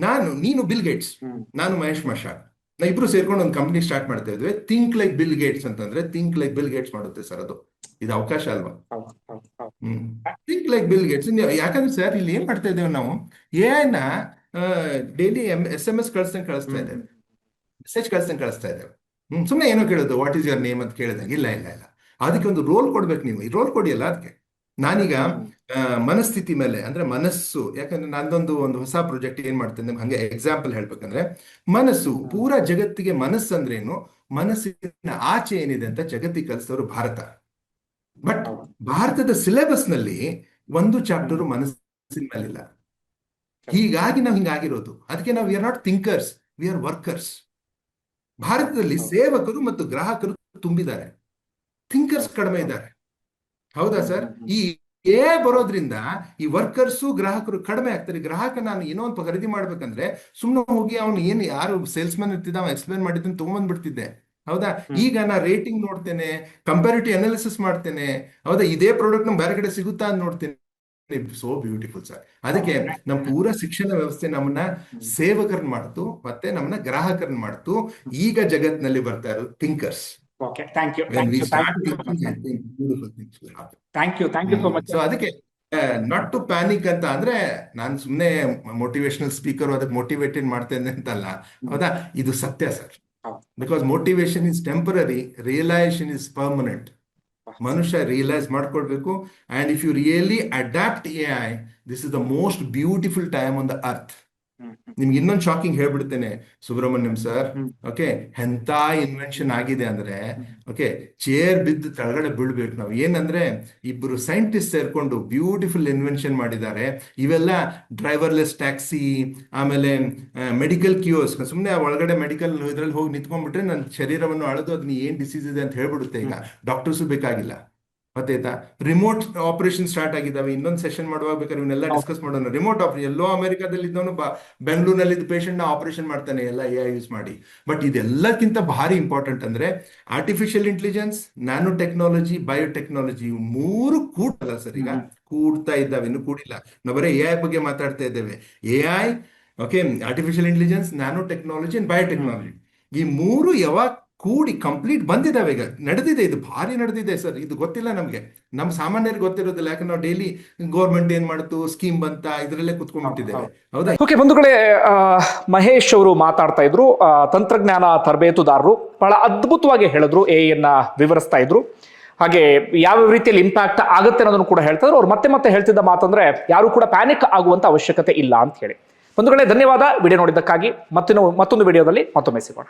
ನೀನು ಬಿಲ್ ಗೇಟ್ಸ್, ನಾನು ಮಹೇಶ್ ಮಶಾಲ್, ನಾ ಇಬ್ರು ಸೇರ್ಕೊಂಡು ಒಂದು ಕಂಪ್ನಿ ಸ್ಟಾರ್ಟ್ ಮಾಡ್ತಾ ಇದ್ವಿ. ಥಿಂಕ್ ಲೈಕ್ ಬಿಲ್ ಗೇಟ್ಸ್ ಅಂತಂದ್ರೆ ಥಿಂಕ್ ಲೈಕ್ ಬಿಲ್ ಗೇಟ್ಸ್ ಮಾಡುತ್ತೆ ಸರ್. ಇದು ಅವಕಾಶ ಅಲ್ವಾ? Think like bill Gates. ಯಾಕಂದ್ರೆ ಸರ್, ಇಲ್ಲಿ ಏನ್ ಮಾಡ್ತಾ ಇದ್ದೇವೆ ನಾವು, ಎಐನ ಡೈಲಿ SMS ಕಳಿಸ್ತಾ ಇದ್ದೇವೆ, ಮೆಸೇಜ್ ಕಳಿಸ್ತಾ ಇದ್ದೇವೆ. ಸುಮ್ಮನೆ ಏನೋ ಕೇಳೋದು, ವಾಟ್ ಈಸ್ ಯುವರ್ ನೇಮ್ ಅಂತ ಕೇಳಿದಾಗ, ಇಲ್ಲ ಇಲ್ಲ ಇಲ್ಲ, ಅದಕ್ಕೆ ಒಂದು ರೋಲ್ ಕೊಡ್ಬೇಕು. ನೀವು ಈ ರೋಲ್ ಕೊಡಿಯಲ್ಲ ಅದಕ್ಕೆ. ನಾನೀಗ ಮನಸ್ಥಿತಿ ಮೇಲೆ, ಅಂದ್ರೆ ಮನಸ್ಸು, ಯಾಕಂದ್ರೆ ನಂದೊಂದು ಹೊಸ ಪ್ರಾಜೆಕ್ಟ್ ಏನ್ ಮಾಡ್ತೇನೆ, ಹಂಗೆ ಎಕ್ಸಾಂಪಲ್ ಹೇಳ್ಬೇಕಂದ್ರೆ, ಮನಸ್ಸು ಪೂರಾ ಜಗತ್ತಿಗೆ ಮನಸ್ಸು ಅಂದ್ರೇನು, ಮನಸ್ಸಿನ ಆಚೆ ಏನಿದೆ ಅಂತ ಜಗತ್ತಿಗೆ ಕಲಿಸಿದವರು ಭಾರತ. ಬಟ್ ಭಾರತದ ಸಿಲೆಬಸ್ ನಲ್ಲಿ ಒಂದು ಚಾಪ್ಟರ್ ಮನಸ್ಸಿನ ಮೇಲಿಲ್ಲ. ಹೀಗಾಗಿ ನಾವು ಹಿಂಗಾಗಿರೋದು. ಅದಕ್ಕೆ ನಾವು we are not thinkers, we are workers. ಭಾರತದಲ್ಲಿ ಸೇವಕರು ಮತ್ತು ಗ್ರಾಹಕರು ತುಂಬಿದ್ದಾರೆ, ಥಿಂಕರ್ಸ್ ಕಡಿಮೆ ಇದ್ದಾರೆ. ಹೌದಾ ಸರ್? ಈ ಬರೋದ್ರಿಂದ ಈ ವರ್ಕರ್ಸು ಗ್ರಾಹಕರು ಕಡಿಮೆ ಆಗ್ತಾರೆ. ಗ್ರಾಹಕ ನಾನು ಏನೋ ಒಂದು ಖರೀದಿ ಮಾಡ್ಬೇಕಂದ್ರೆ ಸುಮ್ಮನೆ ಹೋಗಿ ಅವನು ಯಾರು ಸೇಲ್ಸ್ ಮ್ಯಾನ್ ಇರ್ತಿದ್ದ, ಅವನು ಎಕ್ಸ್ಪ್ಲೇನ್ ಮಾಡಿದ್ದನ್ನು ತಗೊಂಡ್ಬಂದ್ಬಿಡ್ತಿದ್ದೆ. ಹೌದಾ? ಈಗ ನಾ ರೇಟಿಂಗ್ ನೋಡ್ತೇನೆ, ಕಂಪ್ಯಾರಿಟಿವ್ ಅನಾಲಿಸಿಸ್ ಮಾಡ್ತೇನೆ. ಹೌದಾ? ಇದೇ ಪ್ರಾಡಕ್ಟ್ ನಮ್ಗೆ ಬೇರೆ ಕಡೆ ಸಿಗುತ್ತಾ ಅಂತ ನೋಡ್ತೇನೆ. So beautiful sir. ಅದಕ್ಕೆ ನಮ್ಮ ಪೂರಾ ಶಿಕ್ಷಣ ವ್ಯವಸ್ಥೆ ನಮ್ಮನ್ನ ಸೇವಕರನ್ನ ಮಾಡ್ತು, ಮತ್ತೆ ನಮ್ಮನ್ನ ಗ್ರಾಹಕರನ್ನ ಮಾಡ್ತು. ಈಗ ಜಗತ್ತಿನಲ್ಲಿ ಬರ್ತಾ ಇರೋದು thinkers. Okay, thank you. Thank you so much. So ಅದಕ್ಕೆ ನಾಟ್ ಟು ಪ್ಯಾನಿಕ್ ಅಂತ ಅಂದ್ರೆ ನಾನು ಸುಮ್ಮನೆ ಮೋಟಿವೇಶನಲ್ ಸ್ಪೀಕರ್, ಅದಕ್ಕೆ ಮೋಟಿವೇಟೆಡ್ ಮಾಡ್ತೇನೆ ಅಂತಲ್ಲ. ಹೌದಾ? ಇದು ಸತ್ಯ sir. Because motivation is temporary, realisation is permanent. ಮನುಷ್ಯ ರಿಯಲೈಸ್ ಮಾಡ್ಕೊಳ್ಬೇಕು. And if you really adapt AI, this is the most beautiful time on the earth. ನಿಮ್ಗೆ ಇನ್ನೊಂದು ಶಾಕಿಂಗ್ ಹೇಳ್ಬಿಡ್ತೇನೆ ಸುಬ್ರಹ್ಮಣ್ಯಂ ಸರ್. ಓಕೆ, ಎಂತ ಇನ್ವೆನ್ಷನ್ ಆಗಿದೆ ಅಂದ್ರೆ, ಓಕೆ, ಚೇರ್ ಬಿದ್ದು ಕೆಳಗಡೆ ಬೀಳ್ಬೇಕು ನಾವು. ಏನಂದ್ರೆ, ಇಬ್ಬರು ಸೈಂಟಿಸ್ಟ್ ಸೇರ್ಕೊಂಡು ಬ್ಯೂಟಿಫುಲ್ ಇನ್ವೆನ್ಷನ್ ಮಾಡಿದ್ದಾರೆ. ಇವೆಲ್ಲ ಡ್ರೈವರ್ಲೆಸ್ ಟ್ಯಾಕ್ಸಿ, ಆಮೇಲೆ ಮೆಡಿಕಲ್ ಕ್ಯೂರ್ಸ್. ಸುಮ್ಮನೆ ಒಳಗಡೆ ಮೆಡಿಕಲ್ ಇದ್ರಲ್ಲಿ ಹೋಗಿ ನಿಂತ್ಕೊಂಡ್ಬಿಟ್ರೆ ನನ್ನ ಶರೀರವನ್ನು ಅಳೆದು ಅದನ್ನ ಏನ್ ಡಿಸೀಸ್ ಇದೆ ಅಂತ ಹೇಳ್ಬಿಡುತ್ತೆ. ಈಗ ಡಾಕ್ಟರ್ಸು ಬೇಕಾಗಿಲ್ಲ. ಗೊತ್ತಾಯ್ತಾ? ರಿಮೋಟ್ ಆಪರೇಷನ್ ಸ್ಟಾರ್ಟ್ ಆಗಿದ್ದಾವೆ. ಇನ್ನೊಂದು ಸೆಷನ್ ಮಾಡುವಾಗ ಬೇಕಾದ್ರೆ ಇವನ್ನೆಲ್ಲ ಡಿಸ್ಕಸ್ ಮಾಡೋಣ. ರಿಮೋಟ್ ಆಪರೇಷನ್ ಎಲ್ಲೋ ಅಮೆರಿಕಾದಲ್ಲಿ ಇದ್ದವನು ಬೆಂಗಳೂರಿನಲ್ಲಿ ಪೇಷಂಟ್ ನ ಆಪರೇಷನ್ ಮಾಡ್ತಾನೆ ಎಲ್ಲ ಎ ಐ ಯೂಸ್ ಮಾಡಿ. ಬಟ್ ಇದೆಲ್ಲಕ್ಕಿಂತ ಭಾರಿ ಇಂಪಾರ್ಟೆಂಟ್ ಅಂದ್ರೆ artificial intelligence, nano technology, biotechnology, ಇವು ಮೂರು ಕೂಡಲ್ಲ ಸರ್. ಈಗ ಕೂಡ್ತಾ ಇದ್ದಾವೆ, ಇನ್ನು ಕೂಡಿಲ್ಲ. ನಾವು ಬರೀ ಎ ಐ ಬಗ್ಗೆ ಮಾತಾಡ್ತಾ ಇದ್ದೇವೆ. A I, okay, artificial intelligence, nano technology and biotechnology, ಈ ಮೂರು ಯಾವಾಗ ಕೂಡಿ ಕಂಪ್ಲೀಟ್ ಬಂದಿದ್ದಾವೆ. ಈಗ ನಡೆದಿದೆ, ಇದು ಭಾರಿ ನಡೆದಿದೆ ಸರ್. ಇದು ಗೊತ್ತಿಲ್ಲ ನಮಗೆ, ನಮ್ಮ ಸಾಮಾನ್ಯರಿಗೆ ಗೊತ್ತಿರೋದಿಲ್ಲ. ಯಾಕಂದ್ರೆ ನಾವು ಡೈಲಿ ಗೌರ್ಮೆಂಟ್ ಏನ್ ಮಾಡ್ತು, ಸ್ಕೀಮ್ ಬಂತ, ಇದರಲ್ಲೇ ಕುತ್ಕೊಂಡ್ಬಿಟ್ಟಿದ್ದೇವೆ. ಹೌದಾ? ಓಕೆ ಬಂಧುಗಳೇ, ಮಹೇಶ್ ಅವರು ಮಾತಾಡ್ತಾ ಇದ್ರು, ತಂತ್ರಜ್ಞಾನ ತರಬೇತುದಾರರು, ಬಹಳ ಅದ್ಭುತವಾಗಿ ಹೇಳಿದ್ರು, ಎ ಅನ್ನ ವಿವರಿಸ್ತಾ ಇದ್ರು. ಹಾಗೆ ಯಾವ ರೀತಿಯಲ್ಲಿ ಇಂಪ್ಯಾಕ್ಟ್ ಆಗುತ್ತೆ ಅನ್ನೋದನ್ನು ಕೂಡ ಹೇಳ್ತಾ ಇದ್ರು. ಅವ್ರು ಮತ್ತೆ ಮತ್ತೆ ಹೇಳ್ತಿದ್ದ ಮಾತಂದ್ರೆ ಯಾರು ಕೂಡ ಪ್ಯಾನಿಕ್ ಆಗುವಂತ ಅವಶ್ಯಕತೆ ಇಲ್ಲ ಅಂತ ಹೇಳಿ. ಬಂಧುಗಳೇ ಧನ್ಯವಾದ ವಿಡಿಯೋ ನೋಡಿದ್ದಕ್ಕಾಗಿ. ಮತ್ತೊಂದು ವಿಡಿಯೋದಲ್ಲಿ ಮತ್ತೊಮ್ಮೆ ಸಿಗೋಣ.